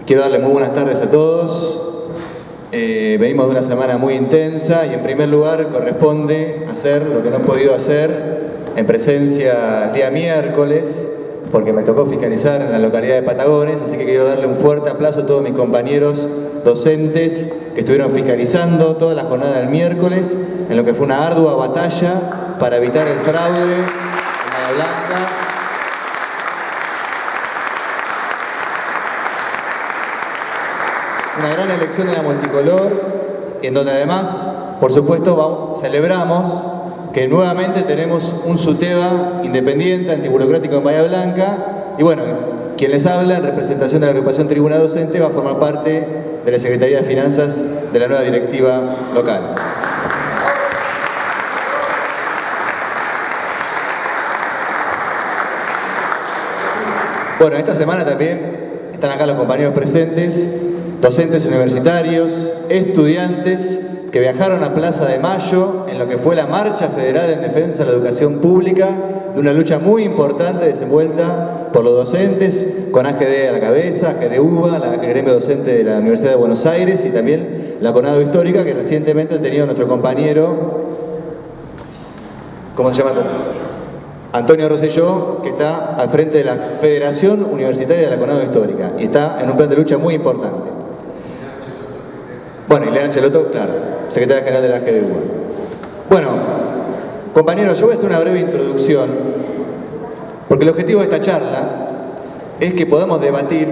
Quiero darle muy buenas tardes a todos. Venimos de una semana muy intensa y en primer lugar corresponde hacer lo que no he podido hacer en presencia el día miércoles, porque me tocó fiscalizar en la localidad de Patagones, así que quiero darle un fuerte aplauso a todos mis compañeros docentes que estuvieron fiscalizando toda la jornada del miércoles en lo que fue una ardua batalla para evitar el fraude en Bahía Blanca. Una gran elección en la multicolor, en donde además, por supuesto, celebramos que nuevamente tenemos un SUTEBA independiente, antiburocrático en Bahía Blanca. Y bueno, quien les habla en representación de la agrupación Tribuna Docente va a formar parte de la Secretaría de Finanzas de la nueva directiva local. Bueno, esta semana también están acá los compañeros presentes, docentes universitarios, estudiantes que viajaron a Plaza de Mayo en lo que fue la Marcha Federal en Defensa de la Educación Pública, de una lucha muy importante desenvuelta por los docentes, con AGD a la cabeza, AGD-UBA, el gremio docente de la Universidad de Buenos Aires y también la CONADO Histórica, que recientemente han tenido nuestro compañero, ¿cómo se llama? Antonio Rosselló, que está al frente de la Federación Universitaria de la CONADO Histórica y está en un plan de lucha muy importante. Bueno, y Leana Cheloto, claro, secretaria general de la AGD-UBA. Bueno, compañeros, yo voy a hacer una breve introducción, porque el objetivo de esta charla es que podamos debatir,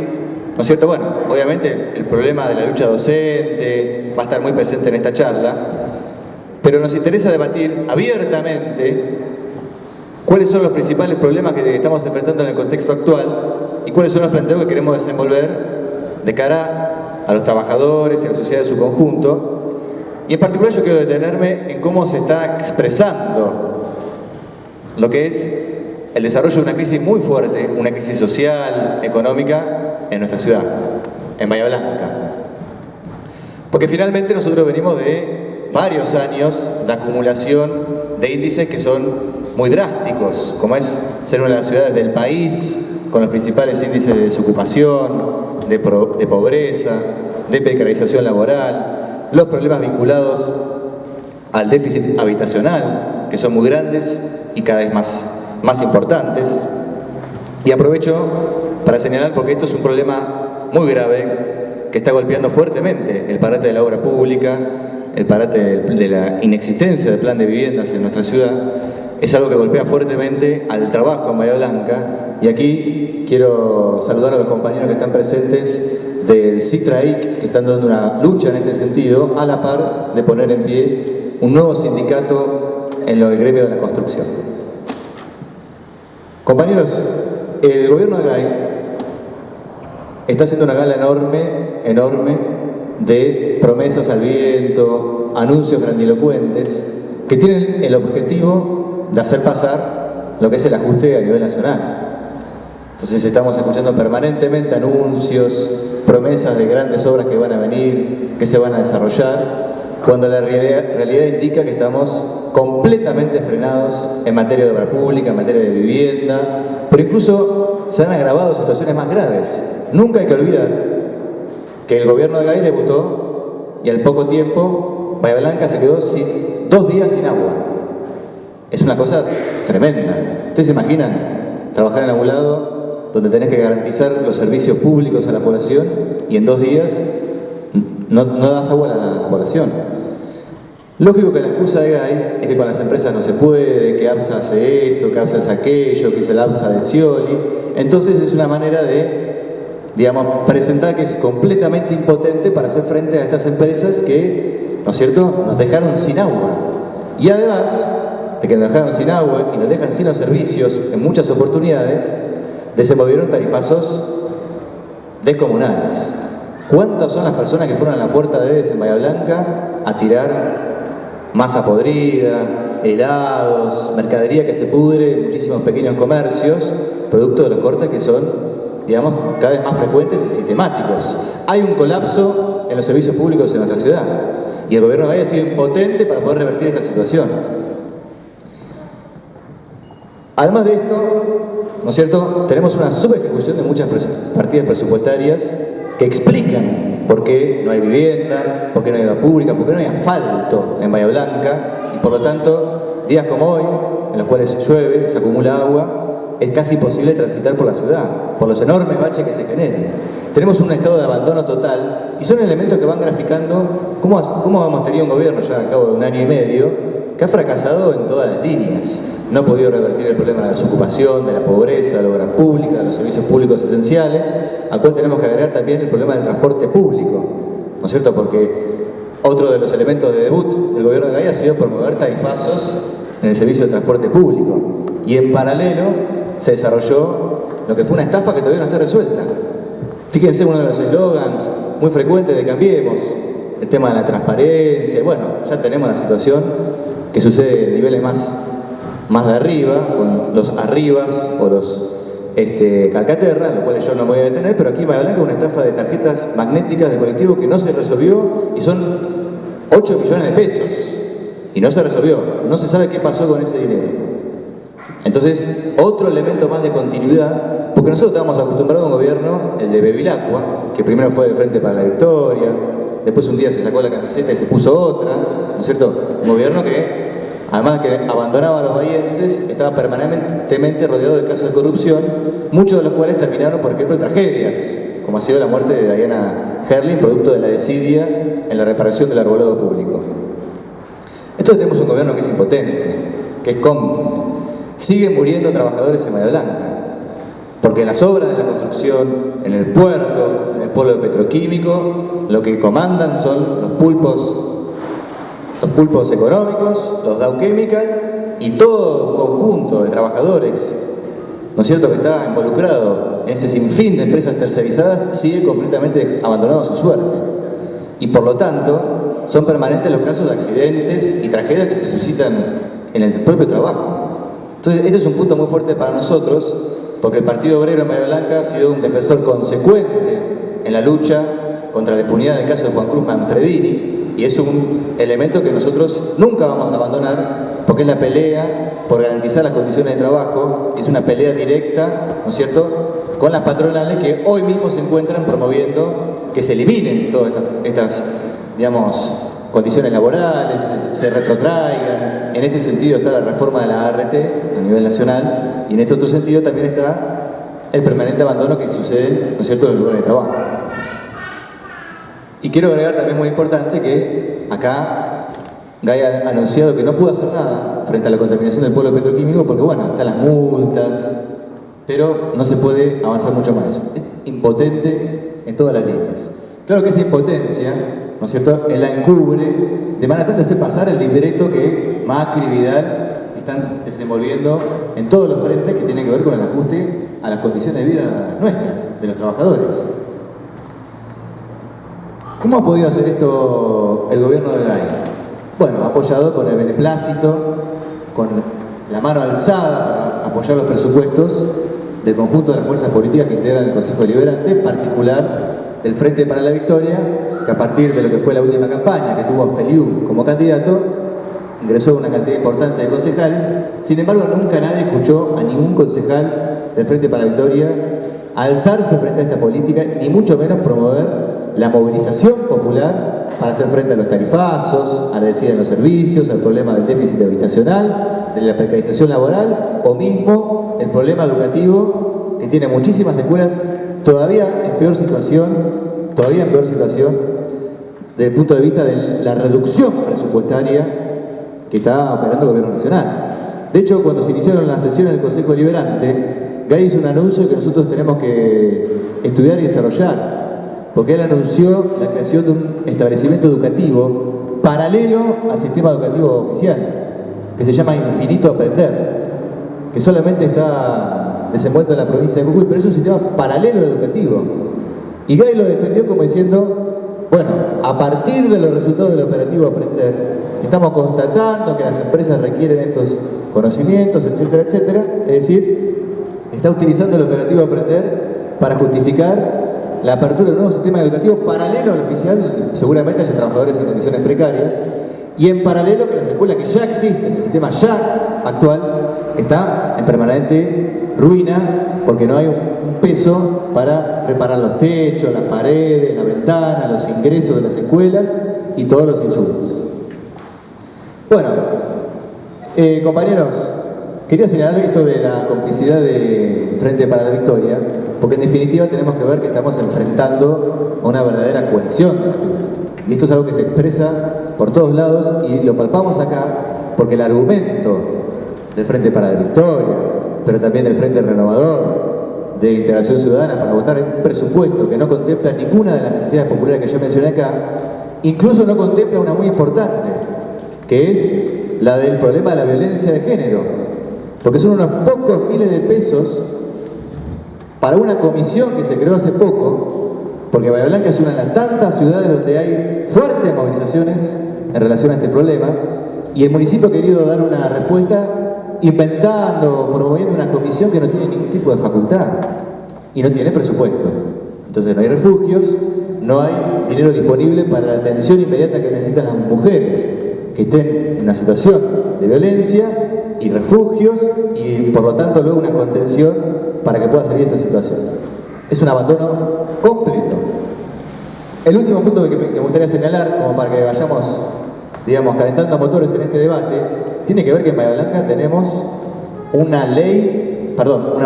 ¿no es cierto? Bueno, obviamente el problema de la lucha docente va a estar muy presente en esta charla, pero nos interesa debatir abiertamente cuáles son los principales problemas que estamos enfrentando en el contexto actual y cuáles son los planteos que queremos desenvolver de cara a los trabajadores y a la sociedad en su conjunto. Y en particular yo quiero detenerme en cómo se está expresando lo que es el desarrollo de una crisis muy fuerte, una crisis social, económica en nuestra ciudad, en Bahía Blanca. Porque finalmente nosotros venimos de varios años de acumulación de índices que son muy drásticos, como es ser una de las ciudades del país con los principales índices de desocupación, de pobreza, de precarización laboral, los problemas vinculados al déficit habitacional, que son muy grandes y cada vez más importantes. Y aprovecho para señalar, porque esto es un problema muy grave que está golpeando fuertemente el parate de la obra pública, el parate de la inexistencia del plan de viviendas en nuestra ciudad. Es algo que golpea fuertemente al trabajo en Bahía Blanca. Y aquí quiero saludar a los compañeros que están presentes del CITRAIC, que están dando una lucha en este sentido, a la par de poner en pie un nuevo sindicato en el gremio de la construcción. Compañeros, el gobierno de GAI está haciendo una gala enorme de promesas al viento, anuncios grandilocuentes, que tienen el objetivo de hacer pasar lo que es el ajuste a nivel nacional. Entonces estamos escuchando permanentemente anuncios, promesas de grandes obras que van a venir, que se van a desarrollar, cuando la realidad indica que estamos completamente frenados en materia de obra pública, en materia de vivienda, pero incluso se han agravado situaciones más graves. Nunca hay que olvidar que el gobierno de GAI debutó y al poco tiempo Bahía Blanca se quedó 2 días sin agua. Es una cosa tremenda. ¿Ustedes se imaginan trabajar en algún lado donde tenés que garantizar los servicios públicos a la población y en 2 días no das agua a la población? Lógico que la excusa de GAI es que con las empresas no se puede, que ABSA hace esto, que ABSA hace aquello, que es el ABSA de Scioli. Entonces es una manera de, digamos, presentar que es completamente impotente para hacer frente a estas empresas que, ¿no es cierto?, nos dejaron sin agua. Y además de que nos dejaron sin agua y nos dejan sin los servicios en muchas oportunidades, desenvolvieron tarifazos descomunales. ¿Cuántas son las personas que fueron a la puerta de EDES en Bahía Blanca a tirar masa podrida, helados, mercadería que se pudre en muchísimos pequeños comercios, producto de los cortes que son, digamos, cada vez más frecuentes y sistemáticos? Hay un colapso en los servicios públicos en nuestra ciudad y el gobierno de Bahía ha sido impotente para poder revertir esta situación. Además de esto, ¿no es cierto?, tenemos una subejecución de muchas partidas presupuestarias que explican por qué no hay vivienda, por qué no hay agua pública, por qué no hay asfalto en Bahía Blanca, y por lo tanto, días como hoy, en los cuales llueve, se acumula agua, es casi imposible transitar por la ciudad, por los enormes baches que se generan. Tenemos un estado de abandono total, y son elementos que van graficando cómo hemos tenido un gobierno ya a cabo de 1 año y medio, que ha fracasado en todas las líneas. No ha podido revertir el problema de la desocupación, de la pobreza, de la obra pública, de los servicios públicos esenciales, al cual tenemos que agregar también el problema del transporte público, ¿no es cierto? Porque otro de los elementos de debut del gobierno de Gay ha sido promover tarifazos en el servicio de transporte público. Y en paralelo se desarrolló lo que fue una estafa que todavía no está resuelta. Fíjense uno de los eslogans muy frecuentes de Cambiemos, el tema de la transparencia. Bueno, ya tenemos la situación que sucede en niveles más de arriba, con los arribas o los calcaterra, los cuales yo no me voy a detener, pero aquí en Bahía Blanca una estafa de tarjetas magnéticas de colectivo que no se resolvió y son 8 millones de pesos. Y no se resolvió, no se sabe qué pasó con ese dinero. Entonces, otro elemento más de continuidad, porque nosotros estábamos acostumbrados a un gobierno, el de Bevilacqua, que primero fue del Frente para la Victoria, después un día se sacó la camiseta y se puso otra, ¿no es cierto? Un gobierno que, además de que abandonaba a los bahienses, estaba permanentemente rodeado de casos de corrupción, muchos de los cuales terminaron, por ejemplo, en tragedias, como ha sido la muerte de Diana Herling, producto de la desidia en la reparación del arbolado público. Entonces tenemos un gobierno que es impotente, que es cómplice. Siguen muriendo trabajadores en Bahía Blanca, porque en las obras de la construcción, en el puerto, en el polo petroquímico, lo que comandan son los pulpos económicos, los Dow Chemical y todo un conjunto de trabajadores, ¿no es cierto?, que está involucrado en ese sinfín de empresas tercerizadas, sigue completamente abandonado a su suerte. Y por lo tanto, son permanentes los casos de accidentes y tragedias que se suscitan en el propio trabajo. Entonces, este es un punto muy fuerte para nosotros, porque el Partido Obrero en Bahía Blanca ha sido un defensor consecuente en la lucha contra la impunidad en el caso de Juan Cruz Manfredini, y es un elemento que nosotros nunca vamos a abandonar, porque es la pelea por garantizar las condiciones de trabajo, y es una pelea directa, ¿no es cierto?, con las patronales que hoy mismo se encuentran promoviendo que se eliminen todas estas digamos, condiciones laborales, se retrotraigan. En este sentido está la reforma de la ART a nivel nacional, y en este otro sentido también está el permanente abandono que sucede, ¿no es cierto?, en los lugares de trabajo. Y quiero agregar también muy importante que acá Gay ha anunciado que no pudo hacer nada frente a la contaminación del polo petroquímico porque, bueno, están las multas, pero no se puede avanzar mucho más. Es impotente en todas las líneas. Claro que esa impotencia, ¿no es cierto?, él la encubre de manera tal de hacer pasar el libreto que Macri y Vidal están desenvolviendo en todos los frentes que tienen que ver con el ajuste a las condiciones de vida nuestras, de los trabajadores. ¿Cómo ha podido hacer esto el gobierno de Gay? Bueno, apoyado con el beneplácito, con la mano alzada para apoyar los presupuestos del conjunto de las fuerzas políticas que integran el Consejo Deliberante, en particular del Frente para la Victoria, que a partir de lo que fue la última campaña, que tuvo a Feliu como candidato, ingresó una cantidad importante de concejales. Sin embargo, nunca nadie escuchó a ningún concejal del Frente para la Victoria alzarse frente a esta política, ni mucho menos promover la movilización popular para hacer frente a los tarifazos, a la desidia en los servicios, al problema del déficit habitacional, de la precarización laboral, o mismo el problema educativo, que tiene muchísimas escuelas todavía en peor situación, desde el punto de vista de la reducción presupuestaria que está operando el gobierno nacional. De hecho, cuando se iniciaron las sesiones del Consejo Deliberante, Gay hizo un anuncio que nosotros tenemos que estudiar y desarrollar, porque él anunció la creación de un establecimiento educativo paralelo al sistema educativo oficial, que se llama Infinito Aprender, que solamente está desenvuelto en la provincia de Jujuy, pero es un sistema paralelo educativo. Y Gay lo defendió como diciendo, bueno, a partir de los resultados del operativo Aprender, estamos constatando que las empresas requieren estos conocimientos, etcétera, etcétera. Es decir, está utilizando el operativo Aprender para justificar la apertura de un nuevo sistema educativo paralelo al oficial, donde seguramente haya trabajadores en condiciones precarias, y en paralelo que las escuelas que ya existen, el sistema ya actual, está en permanente ruina, porque no hay un peso para reparar los techos, las paredes, las ventanas, los ingresos de las escuelas y todos los insumos. Bueno, compañeros, quería señalar esto de la complicidad de Frente para la Victoria, porque en definitiva tenemos que ver que estamos enfrentando a una verdadera coalición. Y esto es algo que se expresa por todos lados y lo palpamos acá porque el argumento del Frente para la Victoria, pero también del Frente Renovador, de Integración Ciudadana para votar un presupuesto que no contempla ninguna de las necesidades populares que yo mencioné acá, incluso no contempla una muy importante, que es la del problema de la violencia de género, porque son unos pocos miles de pesos para una comisión que se creó hace poco, porque Bahía Blanca es una de las tantas ciudades donde hay fuertes movilizaciones en relación a este problema, y el municipio ha querido dar una respuesta inventando, promoviendo una comisión que no tiene ningún tipo de facultad y no tiene presupuesto. Entonces no hay refugios, no hay dinero disponible para la atención inmediata que necesitan las mujeres que estén en una situación de violencia y refugios y por lo tanto luego una contención para que pueda salir de esa situación. Es un abandono completo. El último punto que me gustaría señalar, como para que vayamos, digamos, calentando motores en este debate, tiene que ver que en Bahía Blanca tenemos una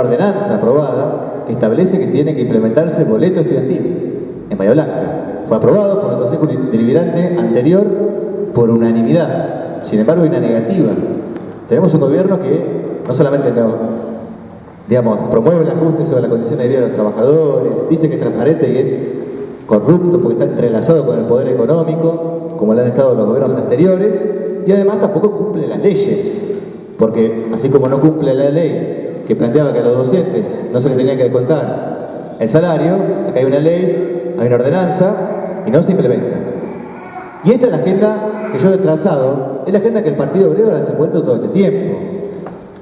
ordenanza aprobada que establece que tiene que implementarse el boleto estudiantil en Bahía Blanca. Fue aprobado por el Consejo Deliberante anterior por unanimidad. Sin embargo, hay una negativa. Tenemos un gobierno que no solamente promueve el ajuste sobre la condición de vida de los trabajadores, dice que es transparente y es corrupto porque está entrelazado con el poder económico, como lo han estado los gobiernos anteriores, y además tampoco cumple las leyes, porque así como no cumple la ley que planteaba que a los docentes no se les tenía que descontar el salario, acá hay una ley, hay una ordenanza y no se implementa. Y esta es la agenda que yo he trazado, es la agenda que el Partido Obrero ha desenvuelto todo este tiempo.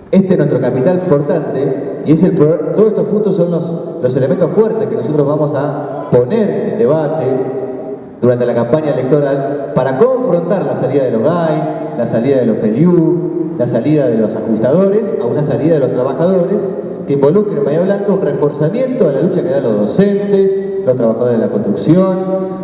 Este es nuestro capital importante y todos estos puntos son los elementos fuertes que nosotros vamos a poner en debate durante la campaña electoral para confrontar la salida de los GAI, la salida de los FELIU, la salida de los ajustadores a una salida de los trabajadores que involucre en Bahía Blanca un reforzamiento de la lucha que dan los docentes, los trabajadores de la construcción,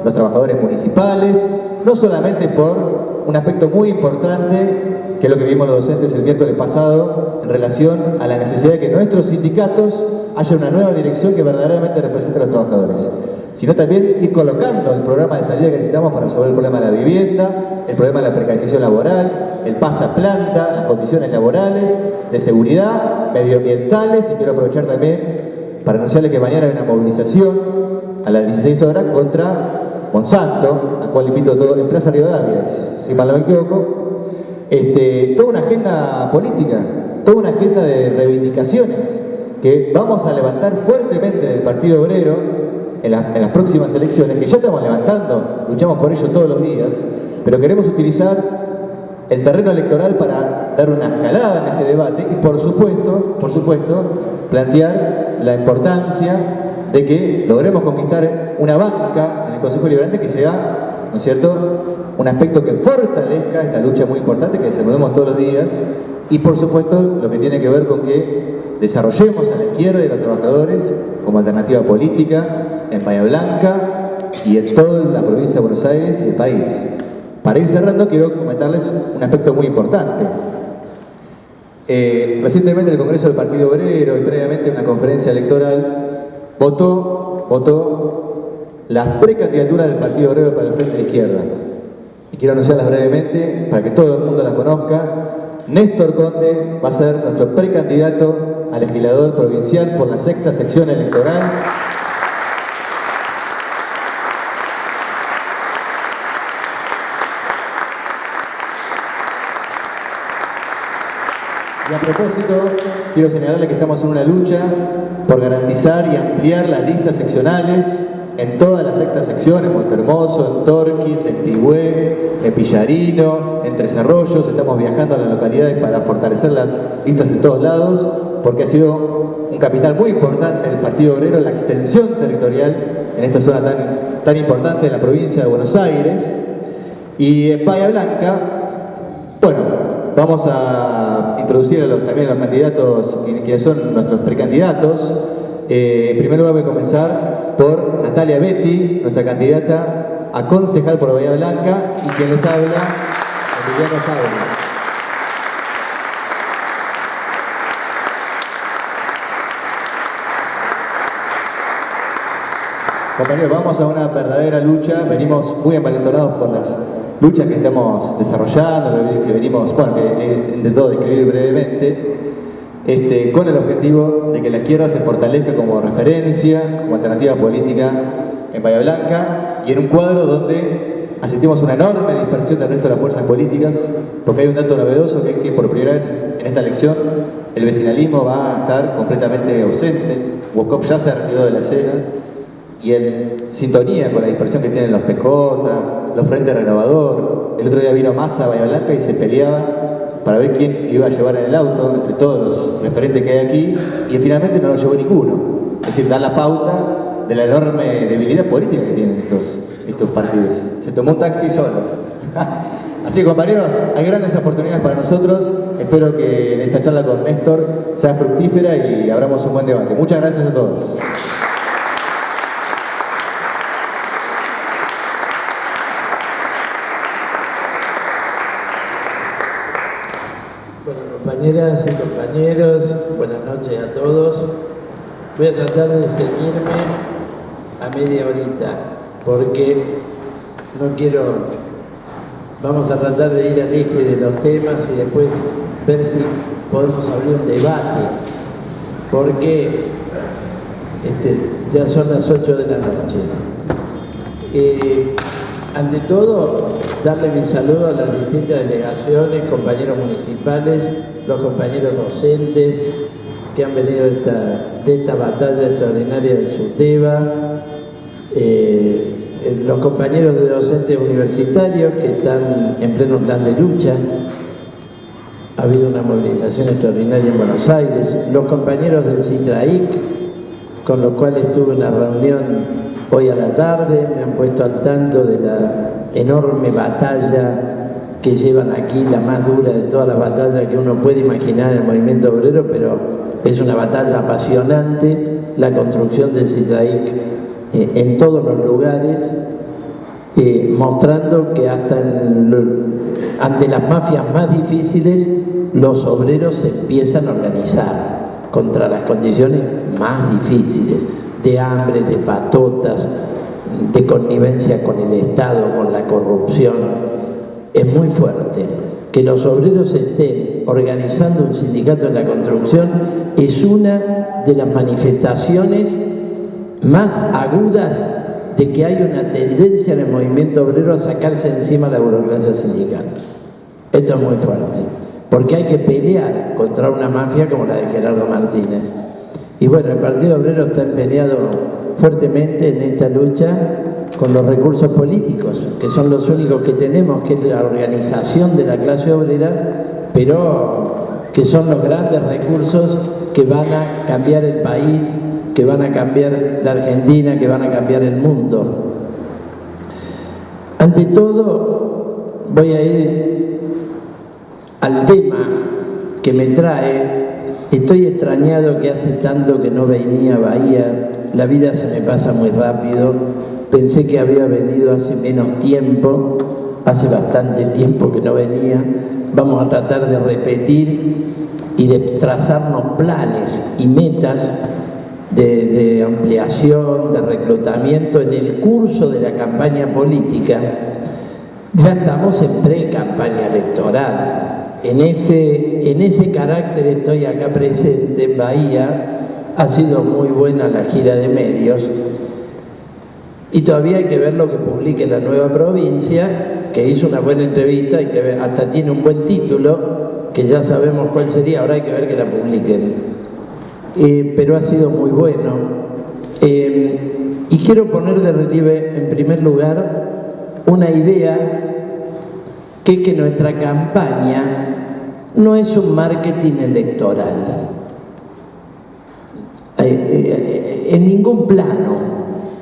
los trabajadores municipales, no solamente por un aspecto muy importante que es lo que vimos los docentes el miércoles pasado en relación a la necesidad de que nuestros sindicatos haya una nueva dirección que verdaderamente represente a los trabajadores, sino también ir colocando el programa de salida que necesitamos para resolver el problema de la vivienda, el problema de la precarización laboral, el pasaplanta, las condiciones laborales, de seguridad, medioambientales, y quiero aprovechar también para anunciarles que mañana hay una movilización a las 16 horas contra Monsanto, a cual invito a todos en Plaza Rivadavia, si mal no me equivoco. Toda una agenda política, toda una agenda de reivindicaciones que vamos a levantar fuertemente del Partido Obrero en las próximas elecciones, que ya estamos levantando, luchamos por ello todos los días, pero queremos utilizar el terreno electoral para dar una escalada en este debate y por supuesto, plantear la importancia de que logremos conquistar una banca en el Consejo Deliberante que sea, ¿no es cierto?, un aspecto que fortalezca esta lucha muy importante que desenvolvemos todos los días y por supuesto lo que tiene que ver con que desarrollemos a la izquierda y a los trabajadores como alternativa política en Bahía Blanca y en toda la provincia de Buenos Aires y el país. Para ir cerrando quiero comentarles un aspecto muy importante. Recientemente el Congreso del Partido Obrero y previamente una conferencia electoral votó las precandidaturas del Partido Obrero para el Frente de Izquierda. Y quiero anunciarlas brevemente para que todo el mundo las conozca. Néstor Conde va a ser nuestro precandidato a legislador provincial por la 6ª sección electoral. Y a propósito, quiero señalarle que estamos en una lucha por garantizar y ampliar las listas seccionales en todas las 6ª secciones, en Montehermoso, en Torquís, en Tigüé, en Pillarino, en Tres Arroyos. Estamos viajando a las localidades para fortalecer las listas en todos lados, porque ha sido un capital muy importante del Partido Obrero la extensión territorial en esta zona tan importante de la provincia de Buenos Aires. Y en Bahía Blanca, bueno, vamos a introducir también a los candidatos, quienes son nuestros precandidatos. En primer lugar voy a comenzar por Natalia Betti, nuestra candidata a concejal por Bahía Blanca, y quien les habla, Emiliano Fabri. Compañeros, vamos a una verdadera lucha. Venimos muy envalentonados por las luchas que estamos desarrollando, que venimos, bueno, que de todo describir brevemente, con el objetivo de que la izquierda se fortalezca como referencia, como alternativa política en Bahía Blanca, y en un cuadro donde asistimos a una enorme dispersión del resto de las fuerzas políticas, porque hay un dato novedoso, que es que por primera vez en esta elección el vecinalismo va a estar completamente ausente. Woskov ya se retiró de la escena, y en sintonía con la dispersión que tienen los PJ, los Frentes Renovador. El otro día vino Massa a Bahía Blanca y se peleaba para ver quién iba a llevar en el auto entre todos los referentes que hay aquí, y finalmente no lo llevó ninguno. Es decir, da la pauta de la enorme debilidad política que tienen estos partidos. Se tomó un taxi solo. Así que, compañeros, hay grandes oportunidades para nosotros. Espero que en esta charla con Néstor sea fructífera y abramos un buen debate. Muchas gracias a todos. Compañeras y compañeros, buenas noches a todos. Voy a tratar de ceñirme a media horita, porque no quiero... Vamos a tratar de ir al eje de los temas y después ver si podemos abrir un debate, porque ya son las 8 de la noche. Ante todo, darle mi saludo a las distintas delegaciones, compañeros municipales, los compañeros docentes que han venido de esta batalla extraordinaria del SUTEBA, los compañeros de docentes universitarios que están en pleno plan de lucha. Ha habido una movilización extraordinaria en Buenos Aires, los compañeros del CITRAIC, con los cuales tuve una reunión hoy a la tarde, me han puesto al tanto de la enorme batalla que llevan aquí, la más dura de todas las batallas que uno puede imaginar en el movimiento obrero, pero es una batalla apasionante, la construcción del CITRAIC en todos los lugares, mostrando que hasta ante las mafias más difíciles, los obreros se empiezan a organizar contra las condiciones más difíciles, de hambre, de patotas, de connivencia con el Estado, con la corrupción. Es muy fuerte. Que los obreros estén organizando un sindicato en la construcción es una de las manifestaciones más agudas de que hay una tendencia en el movimiento obrero a sacarse encima la burocracia sindical. Esto es muy fuerte, porque hay que pelear contra una mafia como la de Gerardo Martínez. Y bueno, el Partido Obrero está empeñado fuertemente en esta lucha con los recursos políticos, que son los únicos que tenemos, que es la organización de la clase obrera, pero que son los grandes recursos que van a cambiar el país, que van a cambiar la Argentina, que van a cambiar el mundo. Ante todo, voy a ir al tema que me trae. Estoy extrañado que hace tanto que no venía a Bahía, la vida se me pasa muy rápido, pensé que había venido hace menos tiempo, hace bastante tiempo que no venía. Vamos a tratar de repetir y de trazarnos planes y metas de ampliación, de reclutamiento en el curso de la campaña política. Ya estamos en pre-campaña electoral. En ese carácter estoy acá presente en Bahía. Ha sido muy buena la gira de medios y todavía hay que ver lo que publique la Nueva Provincia, que hizo una buena entrevista y que hasta tiene un buen título, que ya sabemos cuál sería, ahora hay que ver que la publiquen. Pero ha sido muy bueno. Y quiero poner de relieve, en primer lugar, una idea, que es que nuestra campaña no es un marketing electoral, en ningún plano.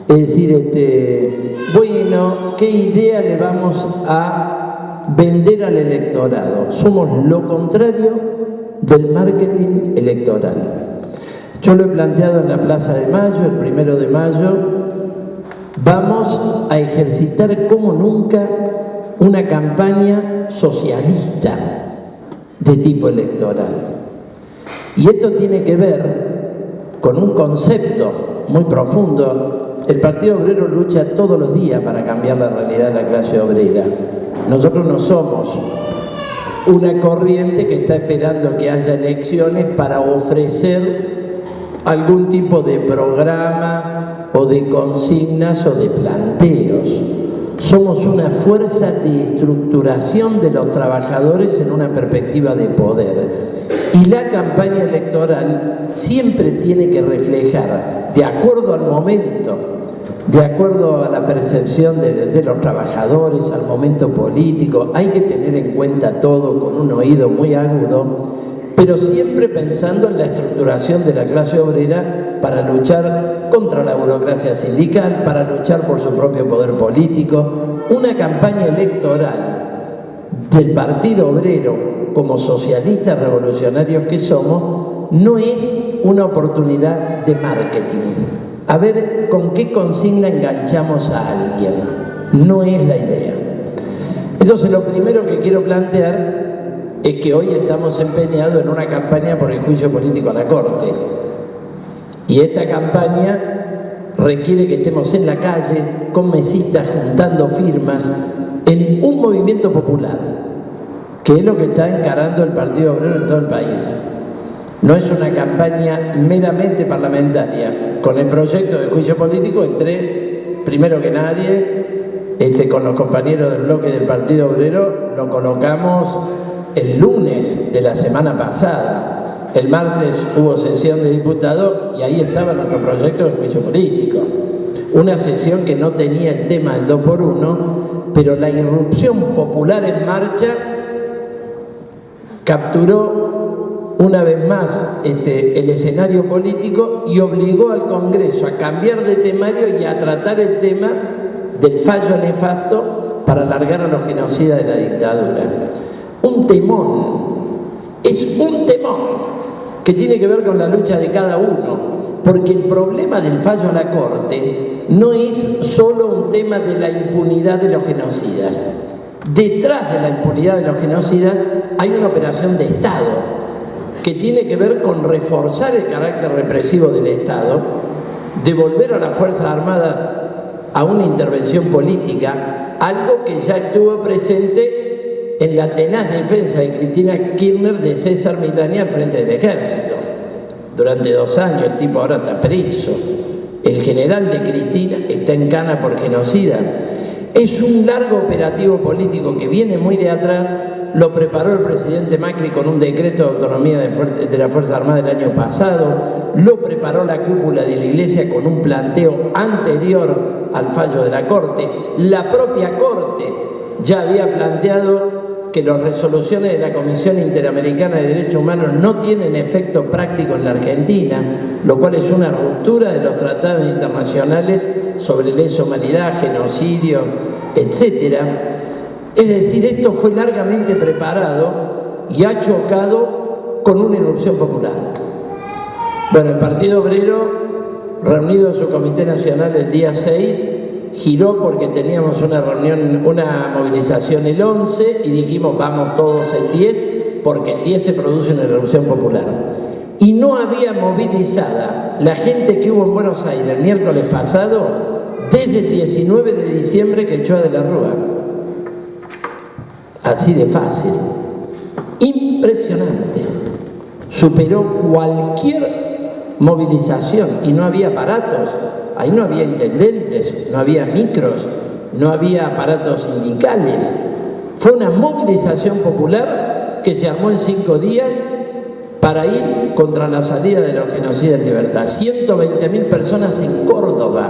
Es decir, bueno, ¿qué idea le vamos a vender al electorado? Somos lo contrario del marketing electoral. Yo lo he planteado en la Plaza de Mayo, el 1 de mayo. Vamos a ejercitar como nunca una campaña socialista de tipo electoral. Y esto tiene que ver con un concepto muy profundo. El Partido Obrero lucha todos los días para cambiar la realidad de la clase obrera. Nosotros no somos una corriente que está esperando que haya elecciones para ofrecer algún tipo de programa o de consignas o de planteos. Somos una fuerza de estructuración de los trabajadores en una perspectiva de poder. Y la campaña electoral siempre tiene que reflejar, de acuerdo al momento, de acuerdo a la percepción de los trabajadores, al momento político, hay que tener en cuenta todo con un oído muy agudo, pero siempre pensando en la estructuración de la clase obrera para luchar contra la burocracia sindical, para luchar por su propio poder político. Una campaña electoral del Partido Obrero, como socialistas revolucionarios que somos, no es una oportunidad de marketing. A ver con qué consigna enganchamos a alguien. No es la idea. Entonces, lo primero que quiero plantear es que hoy estamos empeñados en una campaña por el juicio político a la Corte. Y esta campaña requiere que estemos en la calle, con mesitas, juntando firmas, en un movimiento popular, que es lo que está encarando el Partido Obrero en todo el país. No es una campaña meramente parlamentaria. Con el proyecto de juicio político entré, primero que nadie, con los compañeros del bloque del Partido Obrero, lo colocamos el lunes de la semana pasada. El martes hubo sesión de diputados y ahí estaba nuestro proyecto de juicio político. Una sesión que no tenía el tema del 2x1, pero la irrupción popular en marcha capturó una vez más el escenario político y obligó al Congreso a cambiar de temario y a tratar el tema del fallo nefasto para largar a los genocidas de la dictadura. Un temón, es un temón que tiene que ver con la lucha de cada uno, porque el problema del fallo a la Corte no es solo un tema de la impunidad de los genocidas. Detrás de la impunidad de los genocidas hay una operación de Estado que tiene que ver con reforzar el carácter represivo del Estado, devolver a las Fuerzas Armadas a una intervención política, algo que ya estuvo presente en la tenaz defensa de Cristina Kirchner de César Milani al frente del ejército. Durante 2 años el tipo ahora está preso. El general de Cristina está en cana por genocida. Es un largo operativo político que viene muy de atrás. Lo preparó el presidente Macri con un decreto de autonomía de la Fuerza Armada el año pasado. Lo preparó la cúpula de la Iglesia con un planteo anterior al fallo de la Corte. La propia Corte ya había planteado que las resoluciones de la Comisión Interamericana de Derechos Humanos no tienen efecto práctico en la Argentina, lo cual es una ruptura de los tratados internacionales sobre lesa humanidad, genocidio, etc. Es decir, esto fue largamente preparado y ha chocado con una irrupción popular. Bueno, el Partido Obrero, reunido en su Comité Nacional el día 6, giró porque teníamos una reunión, una movilización el 11 y dijimos vamos todos el 10 porque el 10 se produce una irrupción popular. Y no había movilizada la gente que hubo en Buenos Aires el miércoles pasado desde el 19 de diciembre que echó a De la Rúa. Así de fácil. Impresionante. Superó cualquier movilización y no había aparatos. Ahí no había intendentes, no había micros, no había aparatos sindicales. Fue una movilización popular que se armó en 5 días para ir contra la salida de los genocidas en libertad. 120.000 personas en Córdoba,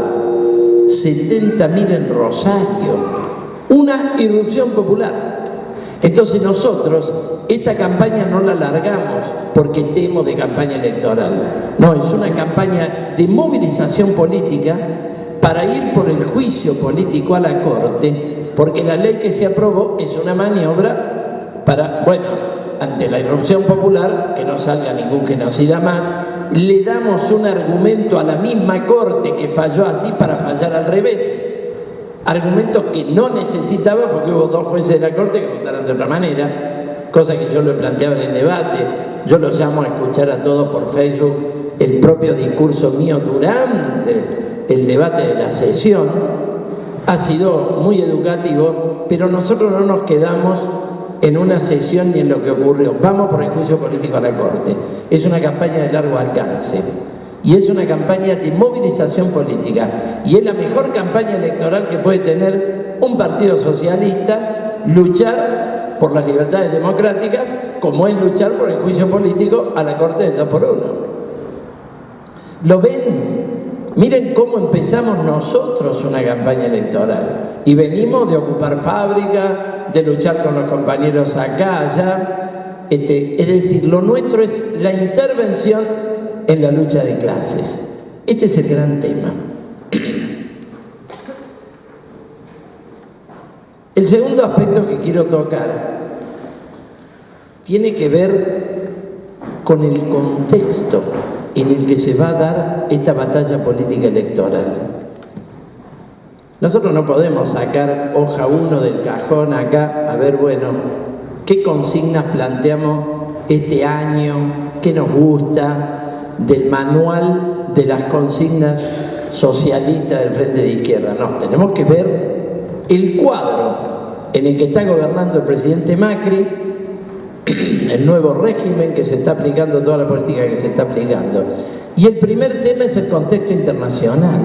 70.000 en Rosario. Una irrupción popular. Entonces nosotros esta campaña no la largamos porque estemos de campaña electoral. No, es una campaña de movilización política para ir por el juicio político a la Corte, porque la ley que se aprobó es una maniobra para, bueno, ante la irrupción popular, que no salga ningún genocida más, le damos un argumento a la misma Corte que falló así para fallar al revés. Argumento que no necesitaba porque hubo 2 jueces de la Corte que votaron de otra manera, cosa que yo lo he planteado en el debate. Yo los llamo a escuchar a todos por Facebook el propio discurso mío durante el debate de la sesión. Ha sido muy educativo, pero nosotros no nos quedamos en una sesión ni en lo que ocurrió. Vamos por el juicio político a la Corte. Es una campaña de largo alcance y es una campaña de movilización política y es la mejor campaña electoral que puede tener un partido socialista, luchar por las libertades democráticas, como es luchar por el juicio político a la Corte del 2x1. ¿Lo ven? Miren cómo empezamos nosotros una campaña electoral y venimos de ocupar fábricas, de luchar con los compañeros acá, allá. Es decir, lo nuestro es la intervención en la lucha de clases. Este es el gran tema. El segundo aspecto que quiero tocar tiene que ver con el contexto en el que se va a dar esta batalla política electoral. Nosotros no podemos sacar hoja 1 del cajón acá, a ver, bueno, qué consignas planteamos este año, qué nos gusta del manual de las consignas socialistas del Frente de Izquierda. No, tenemos que ver el cuadro en el que está gobernando el presidente Macri, el nuevo régimen que se está aplicando, toda la política que se está aplicando. Y el primer tema es el contexto internacional.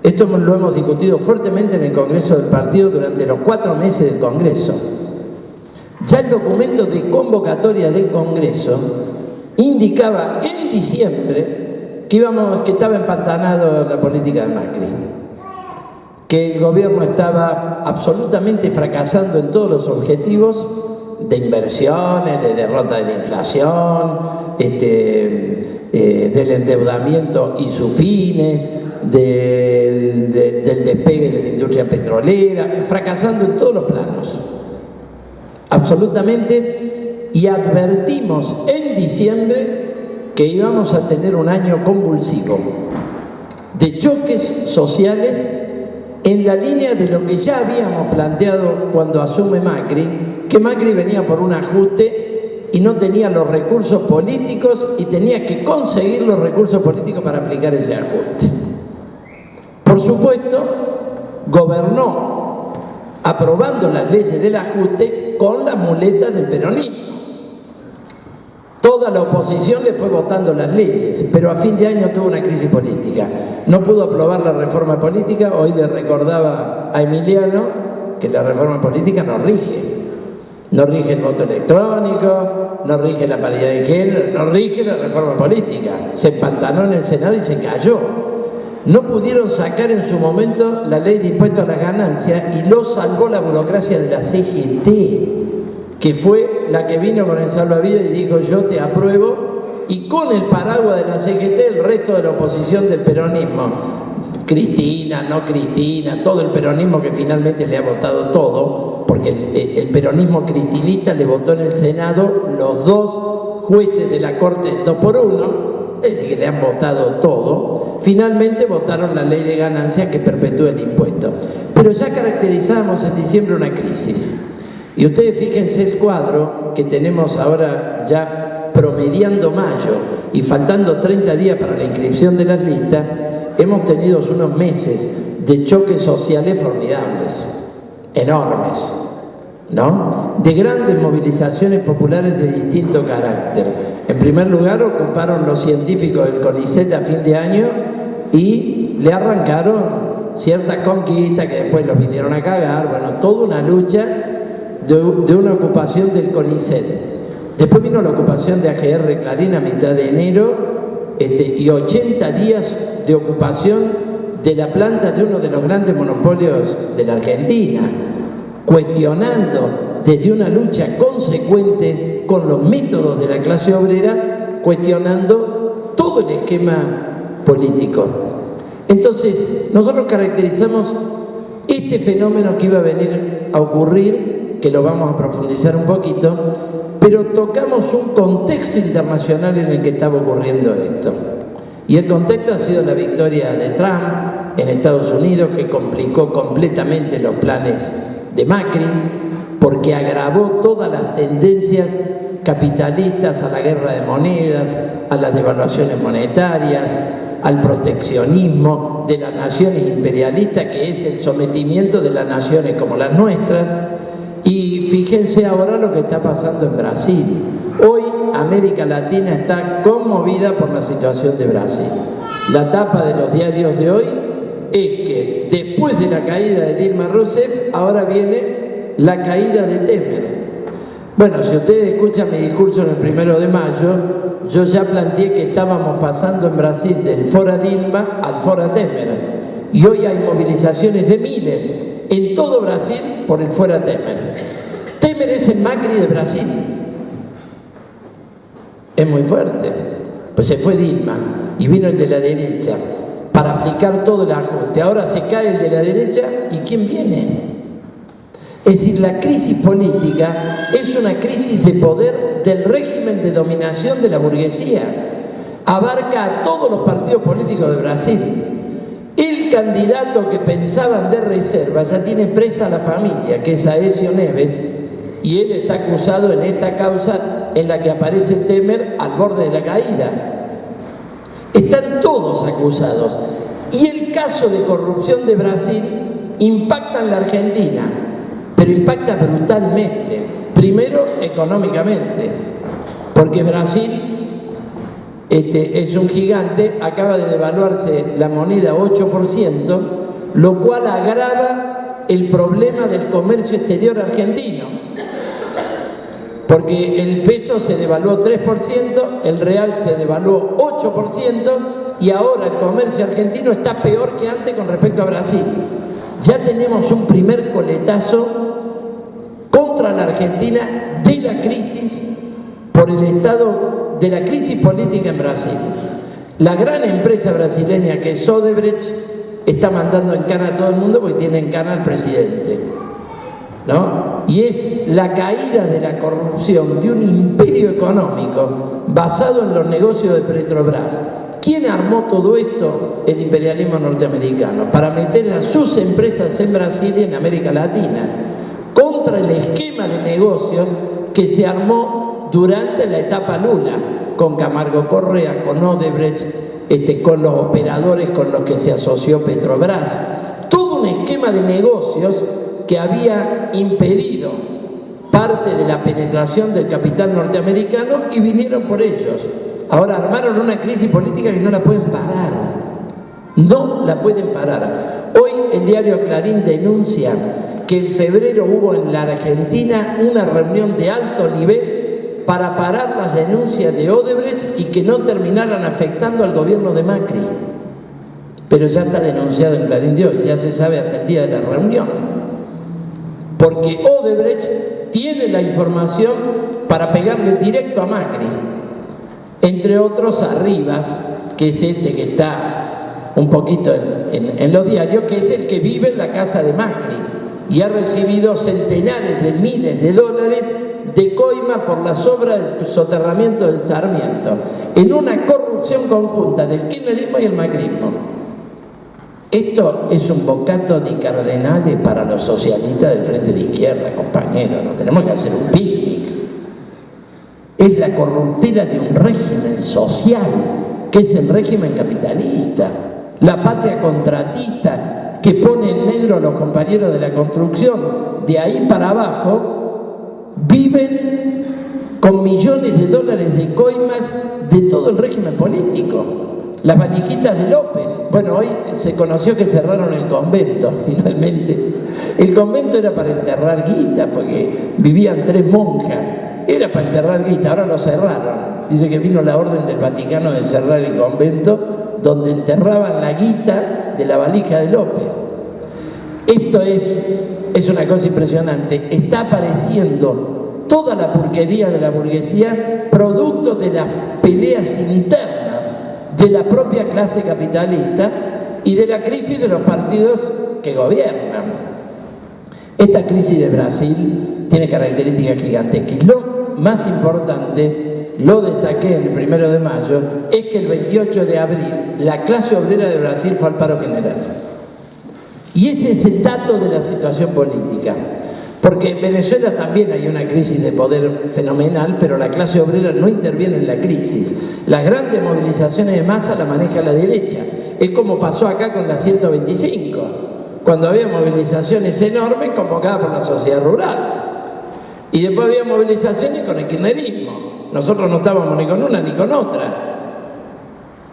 Esto lo hemos discutido fuertemente en el Congreso del Partido durante los 4 meses del Congreso. Ya el documento de convocatoria del Congreso indicaba en diciembre que estaba empantanado la política de Macri, que el gobierno estaba absolutamente fracasando en todos los objetivos de inversiones, de derrota de la inflación, del endeudamiento y sus fines, del despegue de la industria petrolera, fracasando en todos los planos, absolutamente, y advertimos en diciembre que íbamos a tener un año convulsivo de choques sociales en la línea de lo que ya habíamos planteado cuando asume Macri, que Macri venía por un ajuste y no tenía los recursos políticos y tenía que conseguir los recursos políticos para aplicar ese ajuste. Por supuesto, gobernó aprobando las leyes del ajuste con las muletas del peronismo. Toda la oposición le fue votando las leyes, pero a fin de año tuvo una crisis política. No pudo aprobar la reforma política. Hoy le recordaba a Emiliano que la reforma política no rige. No rige el voto electrónico, no rige la paridad de género, no rige la reforma política. Se empantanó en el Senado y se cayó. No pudieron sacar en su momento la ley de impuestos a las ganancias y lo salvó la burocracia de la CGT, que fue la que vino con el salvavidas y dijo yo te apruebo, y con el paraguas de la CGT el resto de la oposición del peronismo, Cristina, no Cristina, todo el peronismo que finalmente le ha votado todo, porque el peronismo cristinista le votó en el Senado los 2 jueces de la Corte 2x1, es decir, que le han votado todo. Finalmente votaron la ley de ganancias que perpetúa el impuesto. Pero ya caracterizábamos en diciembre una crisis. Y ustedes fíjense el cuadro que tenemos ahora ya promediando mayo y faltando 30 días para la inscripción de las listas. Hemos tenido unos meses de choques sociales formidables, enormes, ¿no? De grandes movilizaciones populares de distinto carácter. En primer lugar, ocuparon los científicos del CONICET a fin de año y le arrancaron ciertas conquistas que después los vinieron a cagar. Bueno, toda una lucha de una ocupación del CONICET. Después vino la ocupación de AGR Clarín a mitad de enero y 80 días de ocupación de la planta de uno de los grandes monopolios de la Argentina, cuestionando desde una lucha consecuente con los métodos de la clase obrera, cuestionando todo el esquema político. Entonces, nosotros caracterizamos este fenómeno que iba a venir a ocurrir, que lo vamos a profundizar un poquito, pero tocamos un contexto internacional en el que estaba ocurriendo esto. Y el contexto ha sido la victoria de Trump en Estados Unidos, que complicó completamente los planes de Macri, porque agravó todas las tendencias capitalistas a la guerra de monedas, a las devaluaciones monetarias, al proteccionismo de las naciones imperialistas, que es el sometimiento de las naciones como las nuestras. Y fíjense ahora lo que está pasando en Brasil. Hoy América Latina está conmovida por la situación de Brasil. La tapa de los diarios de hoy es que después de la caída de Dilma Rousseff, ahora viene la caída de Temer. Bueno, si ustedes escuchan mi discurso en el 1 de mayo, yo ya planteé que estábamos pasando en Brasil del Fora Dilma al Fora Temer. Y hoy hay movilizaciones de miles en todo Brasil por el Fora Temer. Temer es el Macri de Brasil. Es muy fuerte. Pues se fue Dilma y vino el de la derecha para aplicar todo el ajuste. Ahora se cae el de la derecha y ¿quién viene? Es decir, la crisis política es una crisis de poder del régimen de dominación de la burguesía. Abarca a todos los partidos políticos de Brasil. El candidato que pensaban de reserva ya tiene presa a la familia, que es Aécio Neves, y él está acusado en esta causa en la que aparece Temer al borde de la caída. Están todos acusados. Y el caso de corrupción de Brasil impacta en la Argentina, pero impacta brutalmente. Primero, económicamente, porque Brasil es un gigante, acaba de devaluarse la moneda 8%, lo cual agrava el problema del comercio exterior argentino, porque el peso se devaluó 3%, el real se devaluó 8%, y ahora el comercio argentino está peor que antes con respecto a Brasil. Ya tenemos un primer coletazo contra la Argentina de la crisis por el estado de la crisis política en Brasil. La gran empresa brasileña que es Odebrecht está mandando en cana a todo el mundo porque tiene en cana al presidente, ¿no? Y es la caída de la corrupción de un imperio económico basado en los negocios de Petrobras. ¿Quién armó todo esto? El imperialismo norteamericano, para meter a sus empresas en Brasil y en América Latina, contra el esquema de negocios que se armó durante la etapa Lula, con Camargo Correa, con Odebrecht, con los operadores con los que se asoció Petrobras. Todo un esquema de negocios que había impedido parte de la penetración del capital norteamericano y vinieron por ellos. Ahora armaron una crisis política que no la pueden parar. No la pueden parar. Hoy el diario Clarín denuncia que en febrero hubo en la Argentina una reunión de alto nivel para parar las denuncias de Odebrecht y que no terminaran afectando al gobierno de Macri. Pero ya está denunciado en Clarín de hoy, ya se sabe hasta el día de la reunión. Porque Odebrecht tiene la información para pegarle directo a Macri. Entre otros a Rivas, que es que está un poquito en los diarios, que es el que vive en la casa de Macri y ha recibido centenares de miles de dólares de coima por las obras del soterramiento del Sarmiento, en una corrupción conjunta del kirchnerismo y el macrismo. Esto es un bocato di cardenales para los socialistas del Frente de Izquierda, compañeros. No tenemos que hacer un picnic. Es la corruptela de un régimen social, que es el régimen capitalista, la patria contratista que pone en negro a los compañeros de la construcción. De ahí para abajo viven con millones de dólares de coimas de todo el régimen político. Las valijitas de López. Bueno, hoy se conoció que cerraron el convento, finalmente. El convento era para enterrar guita, porque vivían 3 monjas. Era para enterrar guita, ahora lo cerraron. Dice que vino la orden del Vaticano de cerrar el convento, donde enterraban la guita de la valija de López. Esto es una cosa impresionante. Está apareciendo toda la porquería de la burguesía, producto de las peleas internas de la propia clase capitalista y de la crisis de los partidos que gobiernan. Esta crisis de Brasil tiene características gigantescas. más importante, lo destaqué en el 1 de mayo, es que el 28 de abril la clase obrera de Brasil fue al paro general. Y ese es el dato de la situación política. Porque en Venezuela también hay una crisis de poder fenomenal, pero la clase obrera no interviene en la crisis. Las grandes movilizaciones de masa las maneja la derecha. Es como pasó acá con la 125, cuando había movilizaciones enormes convocadas por la sociedad rural. Y después había movilizaciones con el kirchnerismo. Nosotros no estábamos ni con una ni con otra.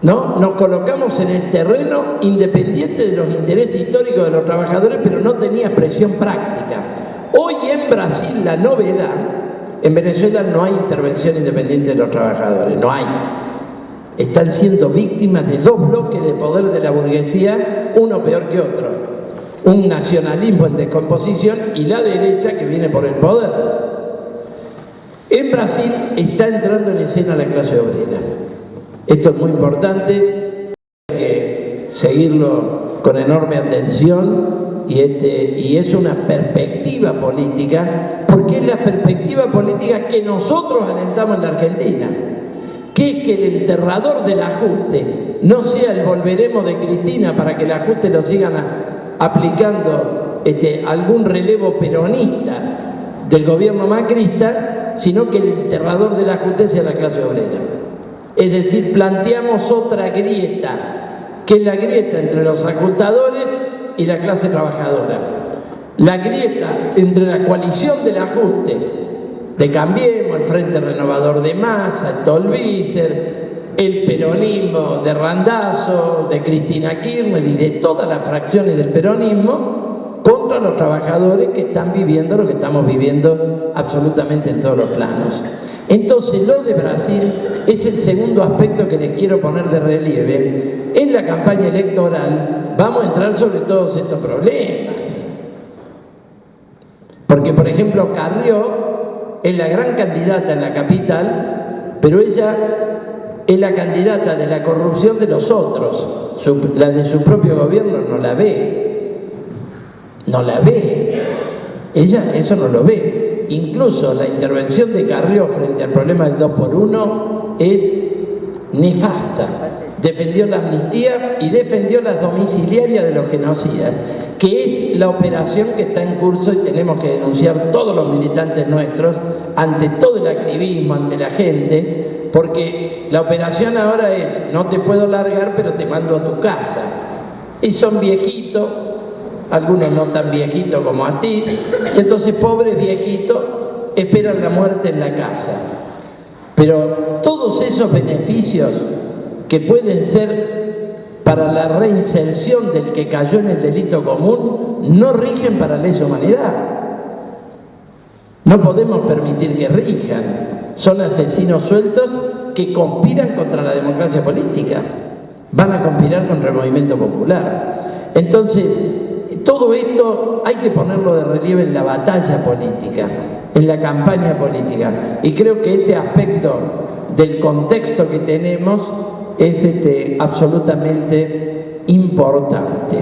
¿No? Nos colocamos en el terreno independiente de los intereses históricos de los trabajadores, pero no tenía expresión práctica. Hoy en Brasil la novedad, en Venezuela no hay intervención independiente de los trabajadores, no hay. Están siendo víctimas de dos bloques de poder de la burguesía, uno peor que otro. Un nacionalismo en descomposición y la derecha que viene por el poder. En Brasil está entrando en escena la clase obrera. Esto es muy importante, hay que seguirlo con enorme atención y es una perspectiva política, porque es la perspectiva política que nosotros alentamos en la Argentina, que es que el enterrador del ajuste no sea el volveremos de Cristina para que el ajuste lo sigan aplicando algún relevo peronista del gobierno macrista, sino que el enterrador del ajuste sea la clase obrera. Es decir, planteamos otra grieta, que es la grieta entre los ajustadores y la clase trabajadora. La grieta entre la coalición del ajuste, de Cambiemos, el Frente Renovador de Massa, Stolbizer, el peronismo de Randazzo, de Cristina Kirchner y de todas las fracciones del peronismo, contra los trabajadores que están viviendo lo que estamos viviendo absolutamente en todos los planos. Entonces, lo de Brasil es el segundo aspecto que les quiero poner de relieve. En la campaña electoral vamos a entrar sobre todos estos problemas. Porque, por ejemplo, Carrió es la gran candidata en la capital, pero ella es la candidata de la corrupción de los otros. La de su propio gobierno no la ve. No la ve. Ella eso no lo ve. Incluso la intervención de Carrió frente al problema del 2x1 es nefasta. Defendió la amnistía y defendió las domiciliarias de los genocidas, que es la operación que está en curso y tenemos que denunciar todos los militantes nuestros ante todo el activismo, ante la gente, porque la operación ahora es: no te puedo largar, pero te mando a tu casa. Y son viejitos, algunos no tan viejitos como Astiz, y entonces pobres viejitos esperan la muerte en la casa. Pero todos esos beneficios que pueden ser para la reinserción del que cayó en el delito común no rigen para lesa humanidad. No podemos permitir que rijan. Son asesinos sueltos que conspiran contra la democracia política. Van a conspirar contra el movimiento popular. Entonces, todo esto hay que ponerlo de relieve en la batalla política, en la campaña política. Y creo que este aspecto del contexto que tenemos es absolutamente importante.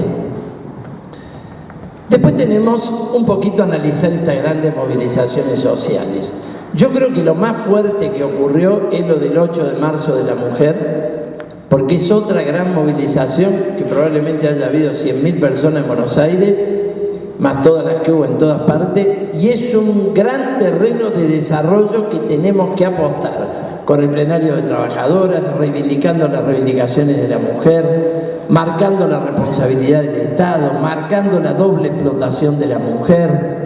Después tenemos un poquito analizar estas grandes movilizaciones sociales. Yo creo que lo más fuerte que ocurrió es lo del 8 de marzo de la mujer, porque es otra gran movilización, que probablemente haya habido 100.000 personas en Buenos Aires, más todas las que hubo en todas partes, y es un gran terreno de desarrollo que tenemos que apostar, con el plenario de trabajadoras, reivindicando las reivindicaciones de la mujer, marcando la responsabilidad del Estado, marcando la doble explotación de la mujer,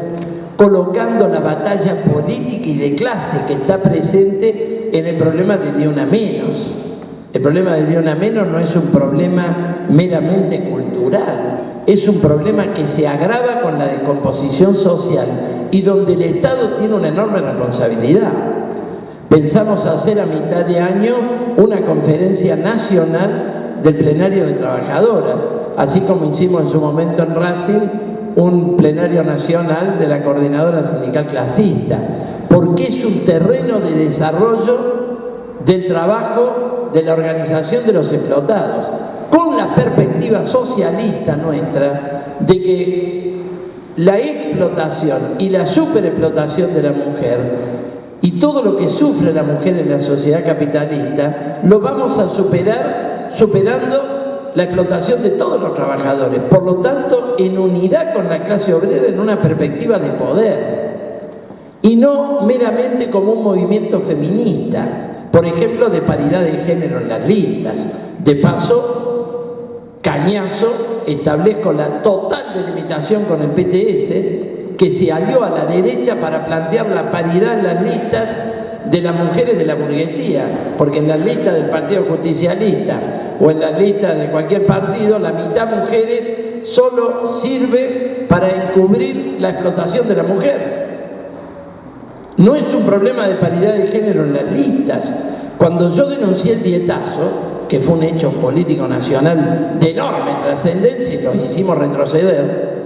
colocando la batalla política y de clase que está presente en el problema de Ni Una Menos. El problema de Ni Una Menos no es un problema meramente cultural, es un problema que se agrava con la descomposición social y donde el Estado tiene una enorme responsabilidad. Pensamos hacer a mitad de año una conferencia nacional del plenario de trabajadoras, así como hicimos en su momento en Racing un plenario nacional de la coordinadora sindical clasista, porque es un terreno de desarrollo del trabajo de la organización de los explotados, con la perspectiva socialista nuestra de que la explotación y la superexplotación de la mujer y todo lo que sufre la mujer en la sociedad capitalista, lo vamos a superar superando la explotación de todos los trabajadores. Por lo tanto, en unidad con la clase obrera en una perspectiva de poder. Y no meramente como un movimiento feminista, por ejemplo, de paridad de género en las listas. De paso, cañazo, establezco la total delimitación con el PTS, que se alió a la derecha para plantear la paridad en las listas de las mujeres de la burguesía, porque en las listas del Partido Justicialista o en las listas de cualquier partido, la mitad mujeres solo sirve para encubrir la explotación de la mujer. No es un problema de paridad de género en las listas. Cuando yo denuncié el dietazo, que fue un hecho político nacional de enorme trascendencia y los hicimos retroceder,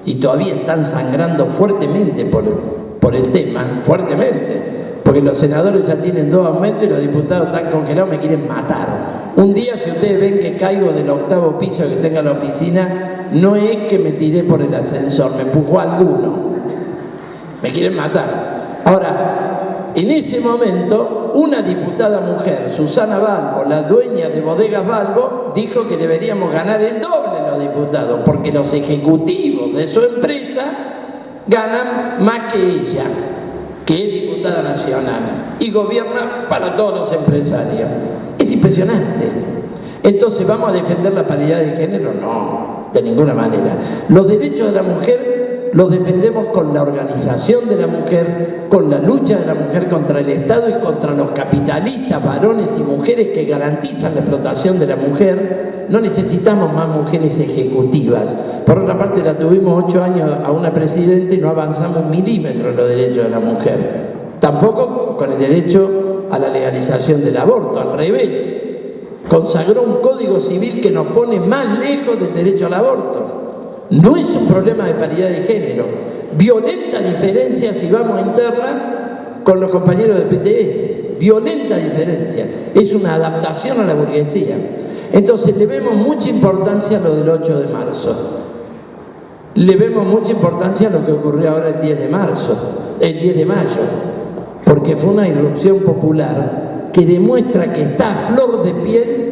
y todavía están sangrando fuertemente por el tema, fuertemente, porque los senadores ya tienen 2 aumentos y los diputados están congelados, me quieren matar. Un día, si ustedes ven que caigo del 8º piso que tenga la oficina, no es que me tiré por el ascensor, me empujó alguno. Me quieren matar. Ahora, en ese momento, una diputada mujer, Susana Balbo, la dueña de Bodegas Balbo, dijo que deberíamos ganar el doble los diputados, porque los ejecutivos de su empresa ganan más que ella, que es diputada nacional, y gobierna para todos los empresarios. Es impresionante. Entonces, ¿vamos a defender la paridad de género? No, de ninguna manera. Los derechos de la mujer los defendemos con la organización de la mujer, con la lucha de la mujer contra el Estado y contra los capitalistas, varones y mujeres que garantizan la explotación de la mujer. No necesitamos más mujeres ejecutivas. Por otra parte, la tuvimos 8 años a una presidenta y no avanzamos 1 milímetro en los derechos de la mujer. Tampoco con el derecho a la legalización del aborto, al revés. Consagró un código civil que nos pone más lejos del derecho al aborto. No es un problema de paridad de género. Violenta diferencia si vamos a interna con los compañeros de PTS. Violenta diferencia. Es una adaptación a la burguesía. Entonces le vemos mucha importancia a lo del 8 de marzo. Le vemos mucha importancia a lo que ocurrió ahora el 10 de marzo, el 10 de mayo, porque fue una irrupción popular que demuestra que está a flor de piel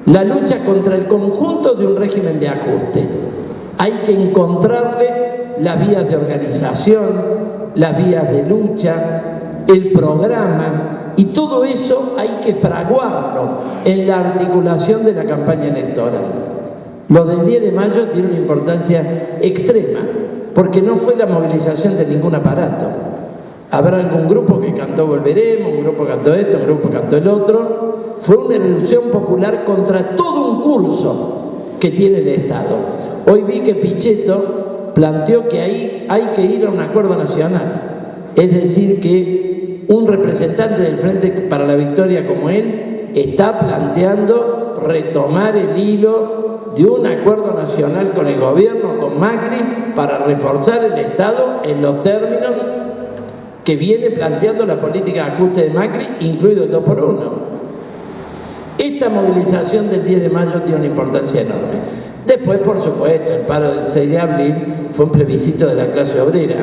la lucha contra el conjunto de un régimen de ajuste. Hay que encontrarle las vías de organización, las vías de lucha, el programa, y todo eso hay que fraguarlo en la articulación de la campaña electoral. Lo del 10 de mayo tiene una importancia extrema, porque no fue la movilización de ningún aparato. Habrá algún grupo que cantó Volveremos, un grupo cantó esto, un grupo cantó el otro. Fue una erupción popular contra todo un curso que tiene el Estado. Hoy vi que Pichetto planteó que ahí hay que ir a un acuerdo nacional. Es decir, que un representante del Frente para la Victoria como él está planteando retomar el hilo de un acuerdo nacional con el gobierno, con Macri, para reforzar el Estado en los términos que viene planteando la política de ajuste de Macri, incluido el 2x1. Esta movilización del 10 de mayo tiene una importancia enorme. Después, por supuesto, el paro del 6 de abril fue un plebiscito de la clase obrera.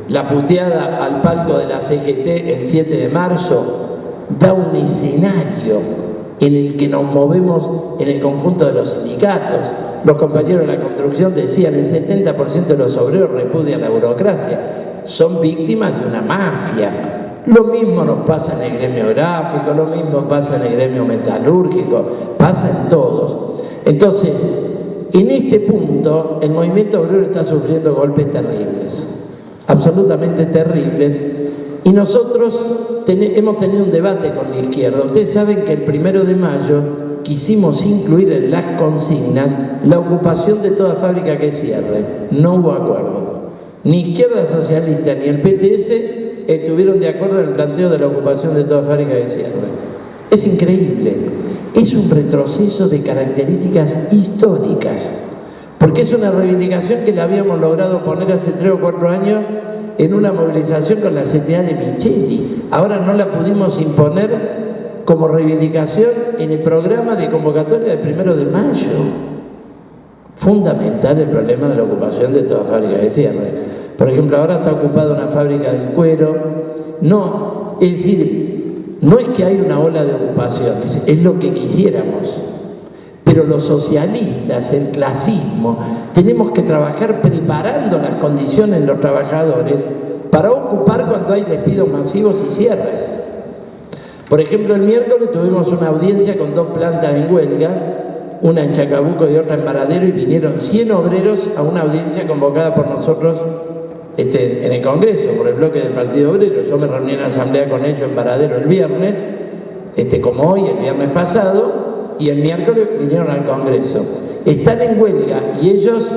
La puteada al palco de la CGT el 7 de marzo da un escenario en el que nos movemos en el conjunto de los sindicatos. Los compañeros de la construcción decían el 70% de los obreros repudian la burocracia. Son víctimas de una mafia. Lo mismo nos pasa en el gremio gráfico, lo mismo pasa en el gremio metalúrgico, pasa en todos. Entonces, en este punto, el movimiento obrero está sufriendo golpes terribles, absolutamente terribles, y nosotros hemos tenido un debate con la izquierda. Ustedes saben que el 1 de mayo quisimos incluir en las consignas la ocupación de toda fábrica que cierre. No hubo acuerdo. Ni izquierda socialista ni el PTS estuvieron de acuerdo en el planteo de la ocupación de toda fábrica que cierre. Es increíble. Es un retroceso de características históricas, porque es una reivindicación que la habíamos logrado poner hace 3 o 4 años en una movilización con la CTA de Micheli. Ahora no la pudimos imponer como reivindicación en el programa de convocatoria del 1 de mayo. Fundamental el problema de la ocupación de toda fábrica que cierre. Por ejemplo, ahora está ocupada una fábrica del cuero. No, es decir, no es que hay una ola de ocupaciones, es lo que quisiéramos. Pero los socialistas, el clasismo, tenemos que trabajar preparando las condiciones de los trabajadores para ocupar cuando hay despidos masivos y cierres. Por ejemplo, el miércoles tuvimos una audiencia con 2 plantas en huelga, una en Chacabuco y otra en Varadero, y vinieron 100 obreros a una audiencia convocada por nosotros en el Congreso, por el bloque del Partido Obrero. Yo me reuní en asamblea con ellos en Varadero el viernes, como hoy, el viernes pasado, y el miércoles vinieron al Congreso. Están en huelga y ellos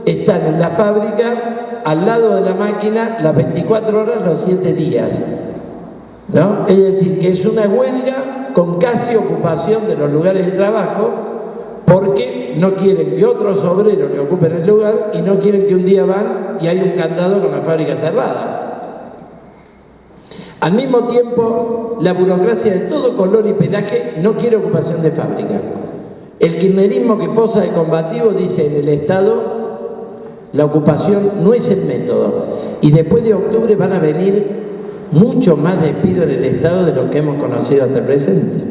están en la fábrica, al lado de la máquina, las 24 horas, los 7 días. ¿No? Es decir, que es una huelga con casi ocupación de los lugares de trabajo, porque no quieren que otros obreros le ocupen el lugar y no quieren que un día van y hay un candado con la fábrica cerrada. Al mismo tiempo, la burocracia de todo color y pelaje no quiere ocupación de fábrica. El kirchnerismo que posa de combativo dice: en el Estado la ocupación no es el método. Y después de octubre van a venir mucho más despidos en el Estado de lo que hemos conocido hasta el presente.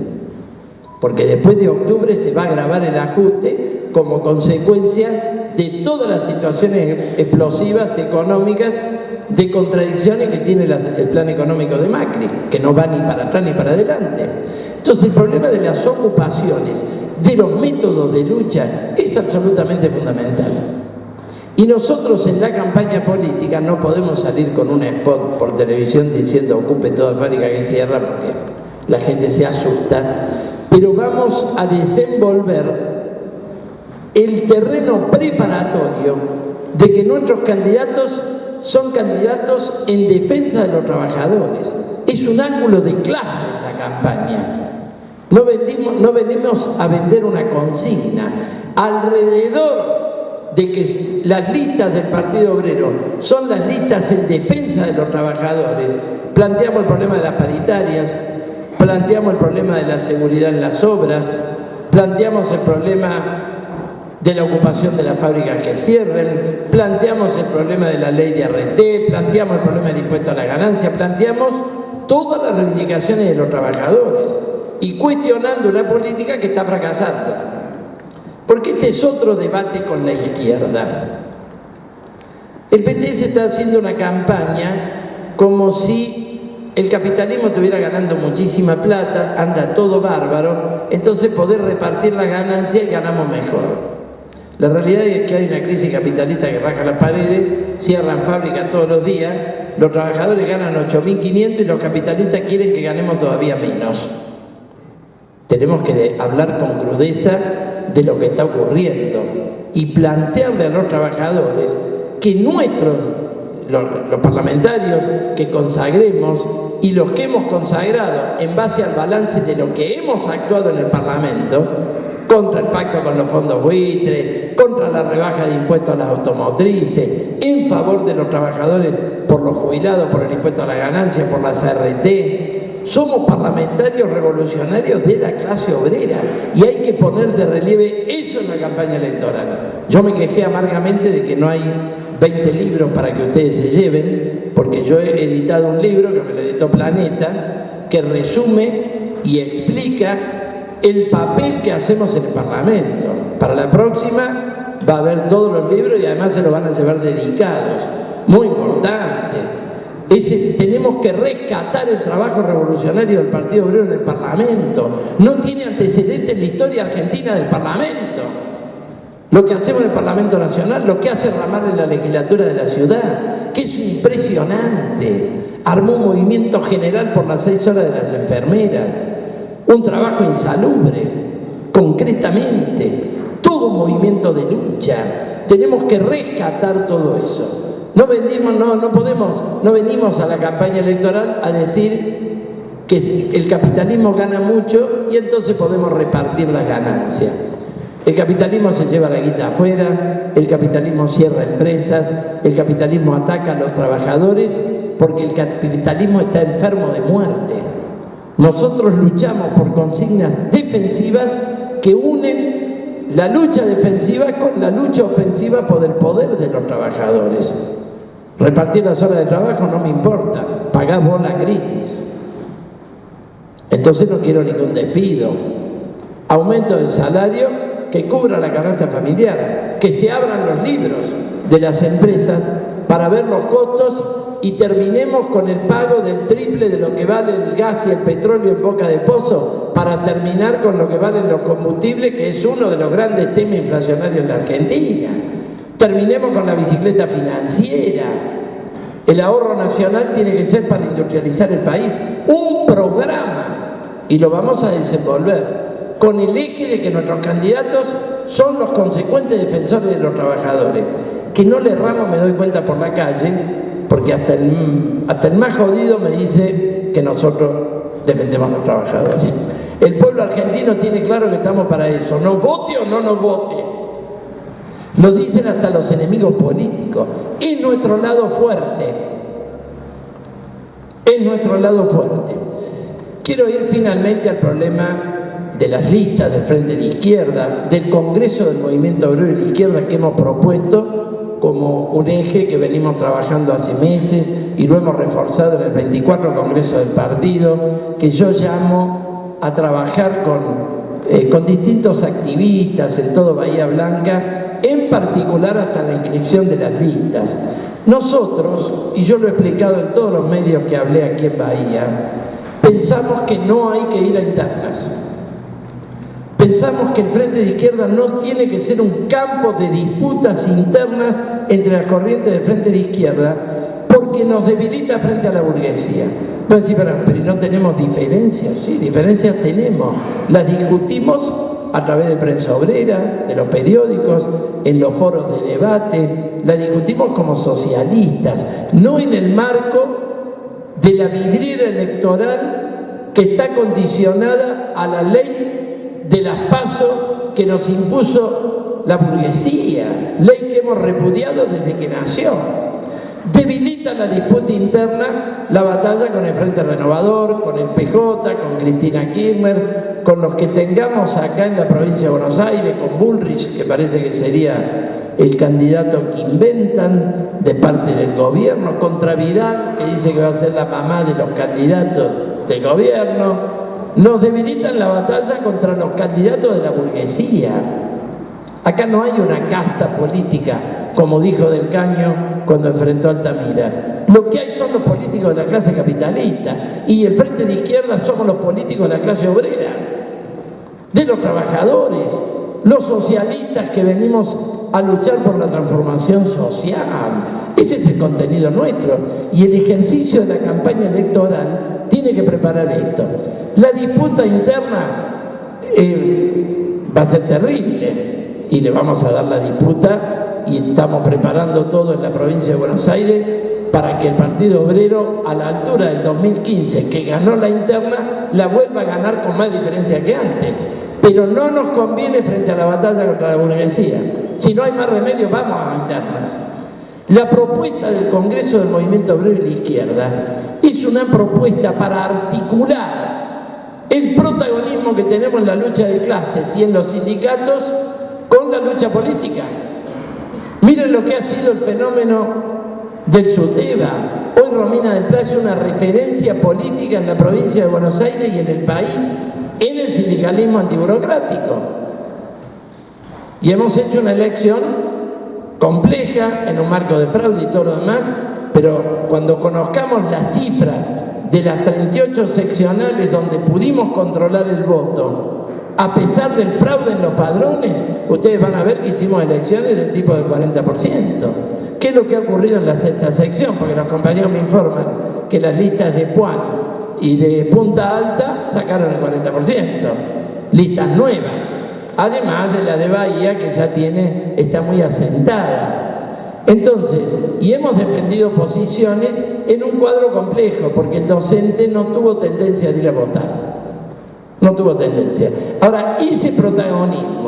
Porque después de octubre se va a agravar el ajuste como consecuencia de todas las situaciones explosivas, económicas, de contradicciones que tiene el plan económico de Macri, que no va ni para atrás ni para adelante. Entonces, el problema de las ocupaciones, de los métodos de lucha, es absolutamente fundamental. Y nosotros en la campaña política no podemos salir con un spot por televisión diciendo ocupe toda fábrica que cierra, porque la gente se asusta, pero vamos a desenvolver el terreno preparatorio de que nuestros candidatos son candidatos en defensa de los trabajadores. Es un ángulo de clase en la campaña. No venimos a vender una consigna. Alrededor de que las listas del Partido Obrero son las listas en defensa de los trabajadores, planteamos el problema de las paritarias, planteamos el problema de la seguridad en las obras, planteamos el problema de la ocupación de las fábricas que cierren, planteamos el problema de la ley de ART, planteamos el problema del impuesto a la ganancia, planteamos todas las reivindicaciones de los trabajadores y cuestionando una política que está fracasando. Porque este es otro debate con la izquierda. El PTS está haciendo una campaña como si el capitalismo estuviera ganando muchísima plata, anda todo bárbaro, entonces poder repartir las ganancias y ganamos mejor. La realidad es que hay una crisis capitalista que raja las paredes, cierran fábricas todos los días, los trabajadores ganan 8.500 y los capitalistas quieren que ganemos todavía menos. Tenemos que hablar con crudeza de lo que está ocurriendo y plantearle a los trabajadores que los parlamentarios que consagremos y los que hemos consagrado en base al balance de lo que hemos actuado en el Parlamento, contra el pacto con los fondos buitre, contra la rebaja de impuestos a las automotrices, en favor de los trabajadores, por los jubilados, por el impuesto a la ganancia, por las ART. Somos parlamentarios revolucionarios de la clase obrera y hay que poner de relieve eso en la campaña electoral. Yo me quejé amargamente de que no hay 20 libros para que ustedes se lleven, porque yo he editado un libro que me lo editó Planeta, que resume y explica el papel que hacemos en el Parlamento. Para la próxima va a haber todos los libros y además se los van a llevar dedicados. Muy importante. Tenemos que rescatar el trabajo revolucionario del Partido Obrero en el Parlamento. No tiene antecedentes en la historia argentina del Parlamento. Lo que hacemos en el Parlamento Nacional, lo que hace Ramal en la legislatura de la ciudad, que es impresionante. Armó un movimiento general por las 6 horas de las enfermeras. Un trabajo insalubre, concretamente, todo un movimiento de lucha. Tenemos que rescatar todo eso. No venimos a la campaña electoral a decir que el capitalismo gana mucho y entonces podemos repartir las ganancias. El capitalismo se lleva la guita afuera, el capitalismo cierra empresas, el capitalismo ataca a los trabajadores porque el capitalismo está enfermo de muerte. Nosotros luchamos por consignas defensivas que unen la lucha defensiva con la lucha ofensiva por el poder de los trabajadores. Repartir las horas de trabajo no me importa, pagás vos la crisis. Entonces no quiero ningún despido. Aumento del salario que cubra la canasta familiar, que se abran los libros de las empresas para ver los costos y terminemos con el pago del triple de lo que vale el gas y el petróleo en boca de pozo para terminar con lo que valen los combustibles, que es uno de los grandes temas inflacionarios en la Argentina. Terminemos con la bicicleta financiera. El ahorro nacional tiene que ser para industrializar el país. Un programa, y lo vamos a desenvolver, con el eje de que nuestros candidatos son los consecuentes defensores de los trabajadores. Que no le erramos, me doy cuenta por la calle, porque hasta el más jodido me dice que nosotros defendemos a los trabajadores. El pueblo argentino tiene claro que estamos para eso, nos vote o no nos vote. Lo dicen hasta los enemigos políticos. Es nuestro lado fuerte. Es nuestro lado fuerte. Quiero ir finalmente al problema de las listas del Frente de Izquierda, del Congreso del Movimiento Obrero y de Izquierda que hemos propuesto como un eje que venimos trabajando hace meses y lo hemos reforzado en el 24 Congreso del Partido, que yo llamo a trabajar con distintos activistas en todo Bahía Blanca, en particular hasta la inscripción de las listas. Nosotros, y yo lo he explicado en todos los medios que hablé aquí en Bahía, pensamos que no hay que ir a internas. Pensamos que el Frente de Izquierda no tiene que ser un campo de disputas internas entre las corrientes del Frente de Izquierda porque nos debilita frente a la burguesía. No decir, pero no tenemos diferencias. Sí, diferencias tenemos. Las discutimos a través de prensa obrera, de los periódicos, en los foros de debate. Las discutimos como socialistas, no en el marco de la vidriera electoral que está condicionada a la ley de las PASO que nos impuso la burguesía, ley que hemos repudiado desde que nació. Debilita la disputa interna, la batalla con el Frente Renovador, con el PJ, con Cristina Kirchner, con los que tengamos acá en la provincia de Buenos Aires, con Bullrich, que parece que sería el candidato que inventan de parte del gobierno, contra Vidal, que dice que va a ser la mamá de los candidatos del gobierno. Nos debilitan la batalla contra los candidatos de la burguesía. Acá no hay una casta política, como dijo Del Caño cuando enfrentó a Altamira. Lo que hay son los políticos de la clase capitalista, y el Frente de Izquierda somos los políticos de la clase obrera, de los trabajadores, los socialistas que venimos a luchar por la transformación social. Ese es el contenido nuestro, y el ejercicio de la campaña electoral tiene que preparar esto. La disputa interna va a ser terrible, y le vamos a dar la disputa, y estamos preparando todo en la provincia de Buenos Aires para que el Partido Obrero, a la altura del 2015, que ganó la interna, la vuelva a ganar con más diferencia que antes. Pero no nos conviene frente a la batalla contra la burguesía. Si no hay más remedio, vamos a internas. La propuesta del Congreso del Movimiento Obrero y la Izquierda es una propuesta para articular el protagonismo que tenemos en la lucha de clases y en los sindicatos con la lucha política. Miren lo que ha sido el fenómeno del SUTEBA. Hoy Romina del Pla es una referencia política en la provincia de Buenos Aires y en el país en el sindicalismo antiburocrático. Y hemos hecho una elección compleja en un marco de fraude y todo lo demás, pero cuando conozcamos las cifras de las 38 seccionales donde pudimos controlar el voto, a pesar del fraude en los padrones, ustedes van a ver que hicimos elecciones del tipo del 40%. ¿Qué es lo que ha ocurrido en la sexta sección? Porque los compañeros me informan que las listas de Puan y de Punta Alta sacaron el 40%. Listas nuevas, además de la de Bahía, que ya está muy asentada. Entonces, y hemos defendido posiciones en un cuadro complejo, porque el docente no tuvo tendencia de ir a votar. No tuvo tendencia. Ahora, ese protagonismo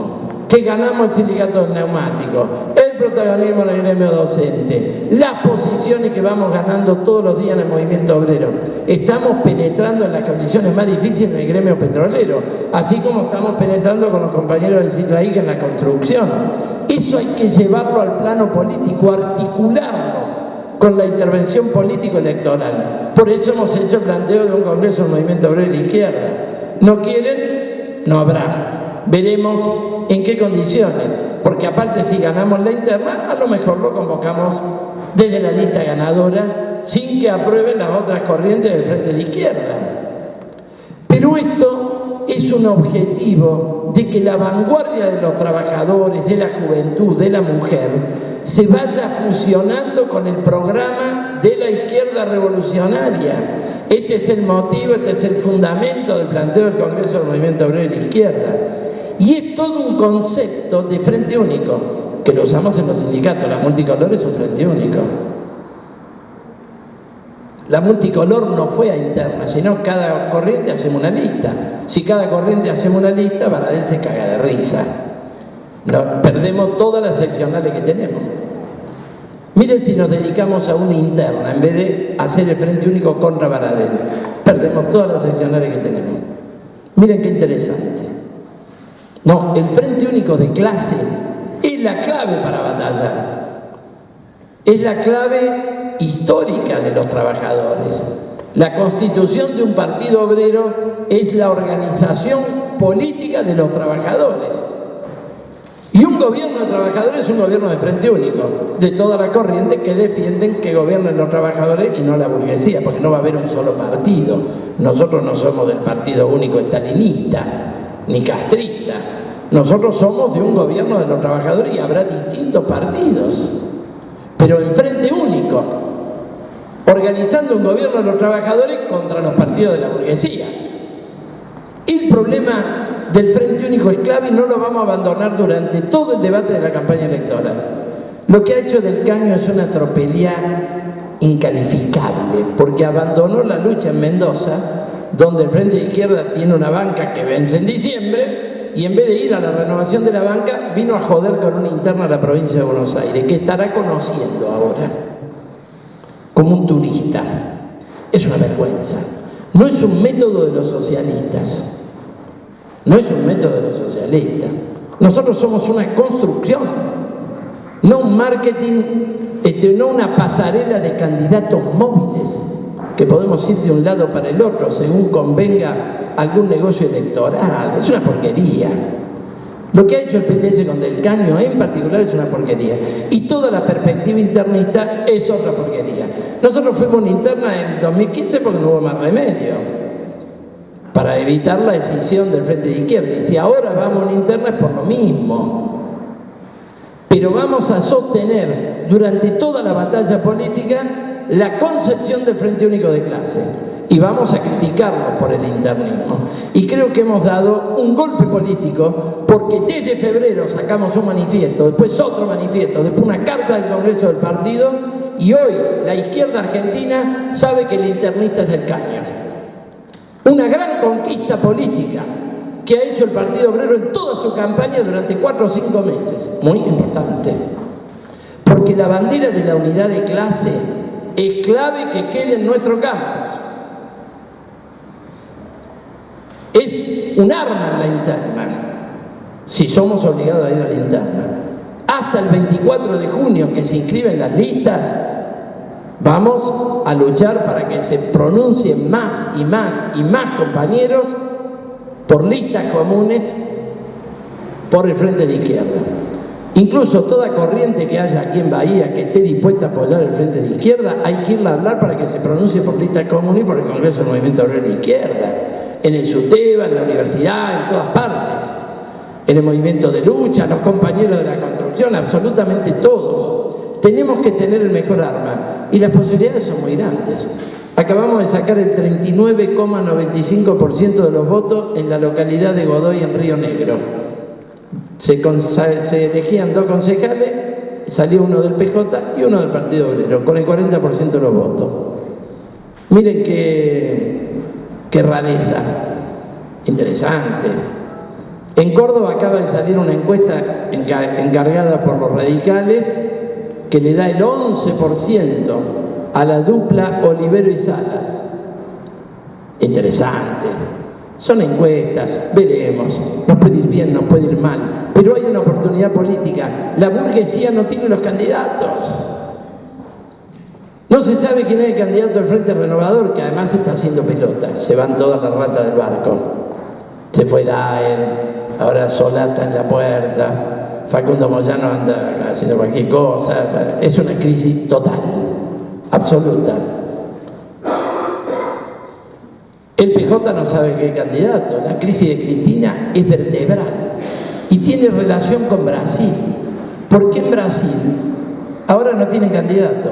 que ganamos el sindicato del neumático, el protagonismo en el gremio docente, las posiciones que vamos ganando todos los días en el movimiento obrero, estamos penetrando en las condiciones más difíciles en el gremio petrolero, así como estamos penetrando con los compañeros del CITRAIC en la construcción. Eso hay que llevarlo al plano político, articularlo con la intervención político-electoral. Por eso hemos hecho el planteo de un Congreso del Movimiento Obrero y la Izquierda. ¿No quieren? No habrá. Veremos en qué condiciones, porque aparte si ganamos la interna, a lo mejor lo convocamos desde la lista ganadora sin que aprueben las otras corrientes del Frente de Izquierda. Pero esto es un objetivo de que la vanguardia de los trabajadores, de la juventud, de la mujer, se vaya fusionando con el programa de la izquierda revolucionaria. Este es el motivo, este es el fundamento del planteo del Congreso del Movimiento Obrero y la Izquierda. Y es todo un concepto de frente único, que lo usamos en los sindicatos. La multicolor es un frente único. La multicolor no fue a interna, sino cada corriente hacemos una lista. Si cada corriente hacemos una lista, Baradel se caga de risa. Perdemos todas las seccionales que tenemos. Miren si nos dedicamos a una interna en vez de hacer el frente único contra Baradel. Perdemos todas las seccionales que tenemos. Miren qué interesante. No, el frente único de clase es la clave para batallar. Es la clave histórica de los trabajadores. La constitución de un partido obrero es la organización política de los trabajadores. Y un gobierno de trabajadores es un gobierno de frente único, de toda la corriente que defienden que gobiernen los trabajadores y no la burguesía, porque no va a haber un solo partido. Nosotros no somos del partido único estalinista, ni castrista. Nosotros somos de un gobierno de los trabajadores y habrá distintos partidos, pero en frente único, organizando un gobierno de los trabajadores contra los partidos de la burguesía. El problema del frente único es clave y no lo vamos a abandonar durante todo el debate de la campaña electoral. Lo que ha hecho Del Caño es una tropelía incalificable, porque abandonó la lucha en Mendoza, donde el Frente de Izquierda tiene una banca que vence en diciembre, y en vez de ir a la renovación de la banca, vino a joder con una interna a la provincia de Buenos Aires, que estará conociendo ahora como un turista. Es una vergüenza. No es un método de los socialistas. No es un método de los socialistas. Nosotros somos una construcción, no un marketing, no una pasarela de candidatos móviles que podemos ir de un lado para el otro según convenga algún negocio electoral. Es una porquería. Lo que ha hecho el PTS con Del Caño en particular es una porquería. Y toda la perspectiva internista es otra porquería. Nosotros fuimos una interna en 2015 porque no hubo más remedio, para evitar la decisión del Frente de Izquierda. Y si ahora vamos a una interna es por lo mismo. Pero vamos a sostener durante toda la batalla política la concepción del Frente Único de clase. Y vamos a criticarlo por el internismo. Y creo que hemos dado un golpe político porque desde febrero sacamos un manifiesto, después otro manifiesto, después una carta del Congreso del partido, y hoy la izquierda argentina sabe que el internista es Del Caño. Una gran conquista política que ha hecho el Partido Obrero en toda su campaña durante 4 o 5 meses. Muy importante. Porque la bandera de la unidad de clase es clave que quede en nuestro campus. Es un arma en la interna, si somos obligados a ir a la interna. Hasta el 24 de junio que se inscriben las listas, vamos a luchar para que se pronuncien más y más y más compañeros por listas comunes por el Frente de Izquierda. Incluso toda corriente que haya aquí en Bahía que esté dispuesta a apoyar el Frente de Izquierda, hay que irla a hablar para que se pronuncie por listas comunes y por el Congreso del Movimiento Obrero de la Izquierda, en el SUTEBA, en la universidad, en todas partes, en el movimiento de lucha, los compañeros de la construcción, absolutamente todos. Tenemos que tener el mejor arma y las posibilidades son muy grandes. Acabamos de sacar el 39,95% de los votos en la localidad de Godoy, en Río Negro. Se elegían 2 concejales, salió uno del PJ y uno del Partido Obrero, con el 40% de los votos. Miren qué rareza, interesante. En Córdoba acaba de salir una encuesta encargada por los radicales que le da el 11% a la dupla Olivero y Salas. Interesante. Son encuestas, veremos. Nos puede ir bien, nos puede ir mal. Pero hay una oportunidad política. La burguesía no tiene los candidatos. No se sabe quién es el candidato del Frente Renovador, que además está haciendo pelota. Se van todas las ratas del barco. Se fue Daer, ahora Solá está en la puerta, Facundo Moyano anda haciendo cualquier cosa. Es una crisis total, absoluta. El PJ no sabe qué candidato. La crisis de Cristina es vertebral y tiene relación con Brasil. ¿Por qué en Brasil ahora no tienen candidato?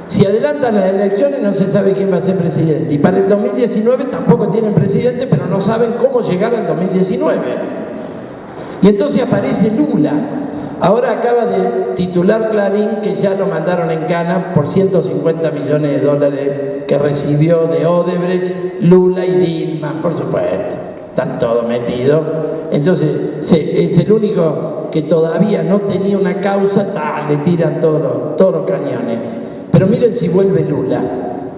Si adelantan las elecciones no se sabe quién va a ser presidente. Y para el 2019 tampoco tienen presidente, pero no saben cómo llegar al 2019. Y entonces aparece Lula. Ahora acaba de titular Clarín que ya lo mandaron en cana por 150 millones de dólares que recibió de Odebrecht, Lula y Dilma, por supuesto. Están todos metidos. Entonces es el único que todavía no tenía una causa, le tiran todos los cañones. Pero miren si vuelve Lula.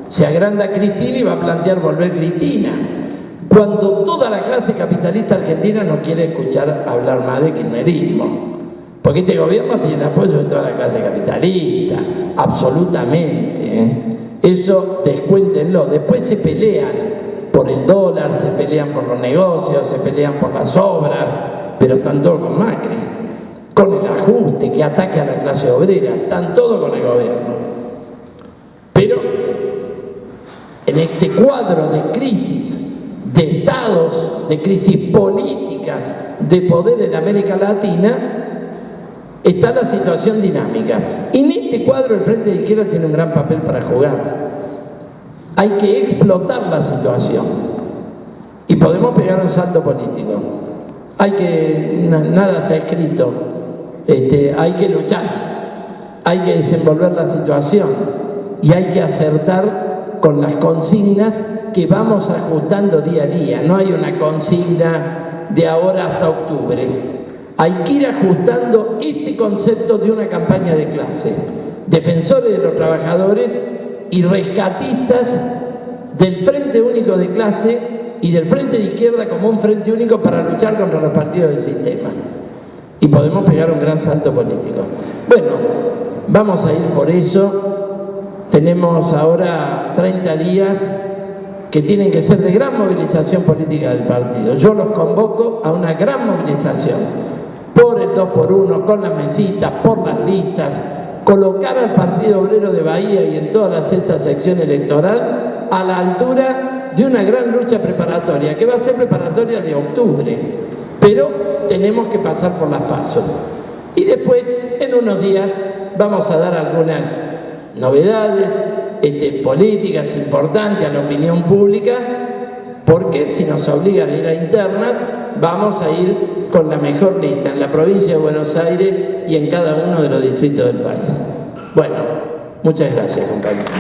Se agranda Cristina y va a plantear volver Cristina. Cuando toda la clase capitalista argentina no quiere escuchar hablar más de kirchnerismo. Porque este gobierno tiene el apoyo de toda la clase capitalista. Absolutamente. Eso descuéntenlo. Después se pelean por el dólar, se pelean por los negocios, se pelean por las obras, pero están todos con Macri. Con el ajuste que ataque a la clase obrera. Están todos con el gobierno. Pero en este cuadro de crisis, de estados, de crisis políticas, de poder en América Latina, está la situación dinámica. En este cuadro el Frente de Izquierda tiene un gran papel para jugar. Hay que explotar la situación y podemos pegar un salto político. Nada está escrito, hay que luchar, hay que desenvolver la situación. Y hay que acertar con las consignas que vamos ajustando día a día. No hay una consigna de ahora hasta octubre. Hay que ir ajustando este concepto de una campaña de clase. Defensores de los trabajadores y rescatistas del Frente Único de Clase y del Frente de Izquierda como un frente único para luchar contra los partidos del sistema. Y podemos pegar un gran salto político. Bueno, vamos a ir por eso. Tenemos ahora 30 días que tienen que ser de gran movilización política del partido. Yo los convoco a una gran movilización por el 2x1, con la mesita, por las listas, colocar al Partido Obrero de Bahía y en toda la sexta sección electoral a la altura de una gran lucha preparatoria, que va a ser preparatoria de octubre, pero tenemos que pasar por las PASO. Y después, en unos días, vamos a dar algunas novedades políticas importantes a la opinión pública, porque si nos obligan a ir a internas, vamos a ir con la mejor lista en la provincia de Buenos Aires y en cada uno de los distritos del país. Bueno, muchas gracias, compañeros.